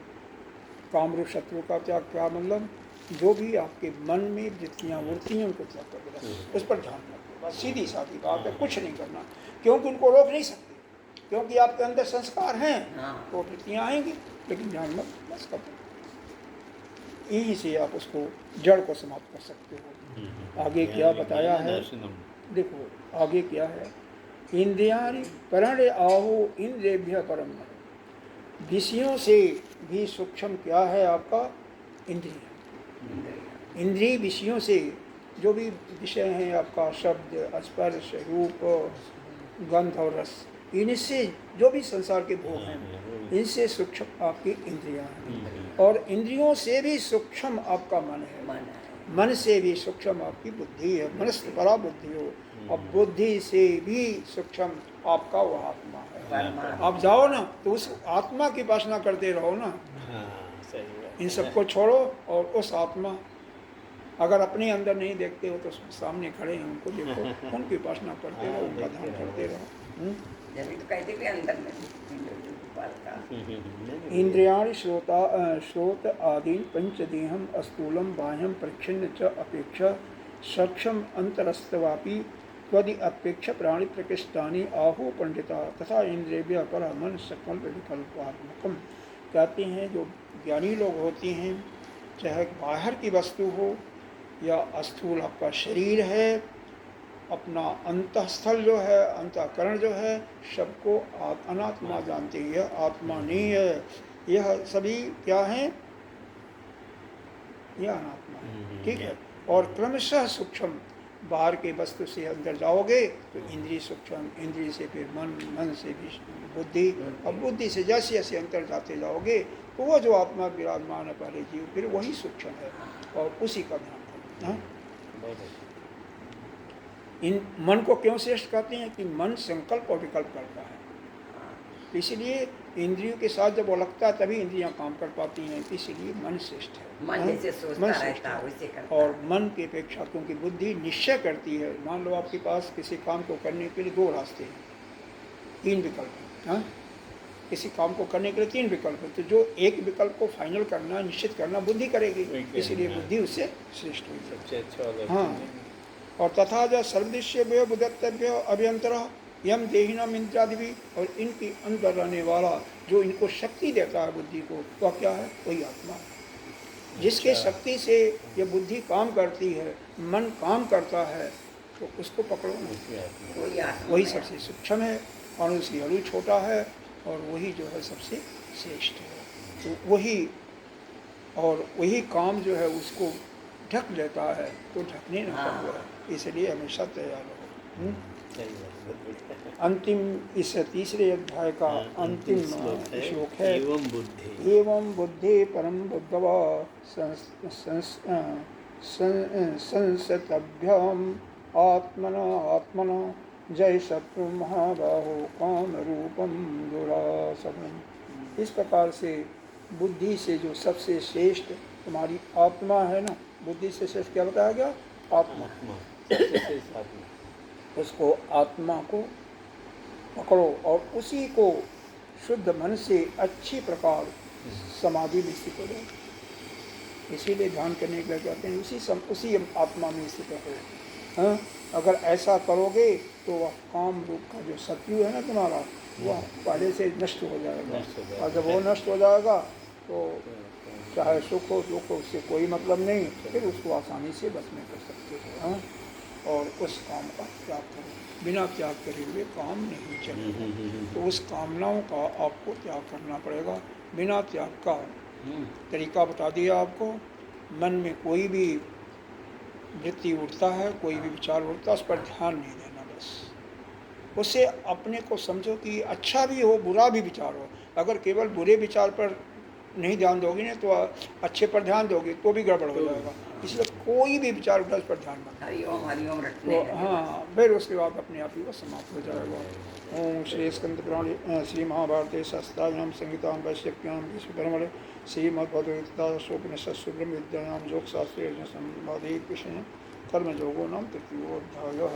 काम रूप शत्रु का त्याग क्या मतलब? जो भी आपके मन में वृत्तियाँ उड़ती उनको त्याग कर देना, उस पर ध्यान रखो। बस सीधी साधी बात है, कुछ नहीं करना, क्योंकि उनको रोक नहीं सकते, क्योंकि आपके अंदर संस्कार हैं, तो वृत्तियाँ आएंगी, लेकिन ध्यान मत बस कर दो। यहीं से आप उसको जड़ को समाप्त कर सकते हो। आगे क्या बताया है देखो, आगे क्या है, इंद्रियाणि परण आहु इंद्रियभ्यः परम। विषयों से भी सूक्ष्म क्या है आपका? इंद्रिय। इंद्रिय विषयों से, जो भी विषय हैं आपका, शब्द स्पर्श रूप गंध और रस, इनसे जो भी संसार के भोग हैं, इनसे सूक्ष्म आपकी इंद्रियां हैं। और इंद्रियों से भी सूक्ष्म आपका मन है, मन से भी सूक्ष्म आपकी बुद्धि है, मनस्थ परा बुद्धि हो, और बुद्धि से भी सूक्ष्म आपका वह आत्मा है। आप जाओ ना तो उस आत्मा की उपासना करते रहो ना, इन सबको छोड़ो और उस आत्मा अगर अपने अंदर नहीं देखते हो तो सामने खड़े हैं उनको देखो, उनकी उपासना करते रहो, उनका ध्यान करते रहो। जब तो कहते भी अंदर में गोपाल का इंद्रियाणि श्रोत आदीन पंचदेहम अस्थूलम बाह्यम परिच्छिन्न च अपेक्षा सक्षम अंतरस्तवापि त्वदि अपेक्ष प्राणी प्रकृष्टानि आहु पंडिता तथा इंद्रिय पर मन संकल्प विकल्पात्मकम। कहते हैं जो ज्ञानी लोग होते हैं, चाहे बाहर की वस्तु हो या स्थूल आपका शरीर है, अपना अंतःस्थल जो है, अंतःकरण जो है, सबको आप अनात्मा जानते हैं। यह आत्मा नहीं है, यह सभी क्या हैं, यह अनात्मा। ठीक है। और क्रमशः सूक्ष्म बाहर के वस्तु से अंदर जाओगे तो इंद्रिय सूक्ष्म, इंद्रिय से फिर मन, मन से भी बुद्धि, और बुद्धि से जैसे जैसे अंतर जाते जाओगे तो वो जो आत्मा विराजमान है पहले जीव, फिर वही सूक्ष्म है और उसी का ध्यान करो। हाँ? इन मन को क्यों श्रेष्ठ कहते हैं कि मन संकल्प और विकल्प करता है, इसलिए इंद्रियों के साथ जब वो लगता है तभी इंद्रियां काम कर पाती हैं, इसलिए मन श्रेष्ठ है। मन जैसे सोचता रहता है वैसे करता और मन की अपेक्षा क्योंकि बुद्धि निश्चय करती है। मान लो आपके पास किसी काम को करने के लिए दो रास्ते हैं, तीन विकल्प हैं। हाँ? किसी काम को करने के लिए तीन विकल्प है, तो जो एक विकल्प को फाइनल करना, निश्चित करना बुद्धि करेगी, इसलिए बुद्धि उससे श्रेष्ठ हुई। सबसे अच्छा। हाँ। और तथा जो सर्वदृश्य व्यय बुद्धत्व्य अभ्यंतर यम देहिनम इंद्रादि भी, और इनकी अंदर रहने वाला जो इनको शक्ति देता है बुद्धि को, वह क्या है, वही आत्मा है। जिसके शक्ति से ये बुद्धि काम करती है, मन काम करता है, तो उसको पकड़ो ना, वही सबसे सूक्ष्म है, अणु से अणु छोटा है, और वही जो है सबसे श्रेष्ठ है। तो वही, और वही काम जो है उसको ढक लेता है, तो ढकने न पाओ, इसलिए हमेशा तैयार रहो। अंतिम इस तीसरे अध्याय का अंतिम श्लोक है, एवं बुद्धि परम बुद्धवा संसतभ्याम आत्मना आत्मना जय शत्रु महाबाहो काम रूपम दुरासभम। इस प्रकार से बुद्धि से जो सबसे श्रेष्ठ तुम्हारी आत्मा है ना, बुद्धि से श्रेष्ठ क्या बताया गया, आत्मा। उसको आत्मा को पकड़ो और उसी को शुद्ध मन से अच्छी प्रकार समाधि में स्थित करो। इसीलिए ध्यान करने के लिए कहते हैं उसी आत्मा में स्थित करो। हाँ? अगर ऐसा करोगे तो वह काम रूप का जो शत्रु है ना तुम्हारा, वह पहले से नष्ट हो जाएगा, और जब वो नष्ट हो जाएगा तो चाहे सुख हो दुख हो उससे कोई मतलब नहीं, फिर उसको आसानी से बस में कर सकते हो। हाँ? और उस काम का त्याग करो, बिना त्याग करे हुए काम नहीं चलेगा। तो उस कामनाओं का आपको त्याग करना पड़ेगा। बिना त्याग का तरीका बता दिया आपको। मन में कोई भी वृत्ति उठता है, कोई भी विचार उठता है, उस पर ध्यान नहीं देना, बस उससे अपने को समझो कि अच्छा भी हो बुरा भी विचार हो। अगर केवल बुरे विचार पर नहीं ध्यान दोगे ना, तो अच्छे पर ध्यान दोगे तो भी गड़बड़ हो जाएगा। इसलिए कोई भी विचार उठा उस पर ध्यान मत। हरिओम रटने तो हाँ, फिर उसके बाद अपने आप ही वो समाप्त हो जाएगा। ओम श्री स्कंद पुराण श्री महाभारते शास्त्रायाम संहितां वैश्यक्यां विश्वधर्मणे श्रीमद्भगवद्गीता स्वोपनिषत्सु ब्रह्म विद्यायां योगशास्त्रे संवादे कृष्ण कर्मयोगो नाम तृतीयोऽध्यायः।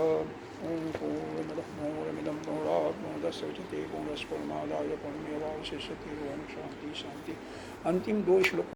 ओम पूर्णमदः पूर्णात् पूर्णमुदच्यते पूर्णस्य पूर्णमादाय पूर्णमेवावशिष्यते। ओम शांति शांति। अंतिम दो श्लोक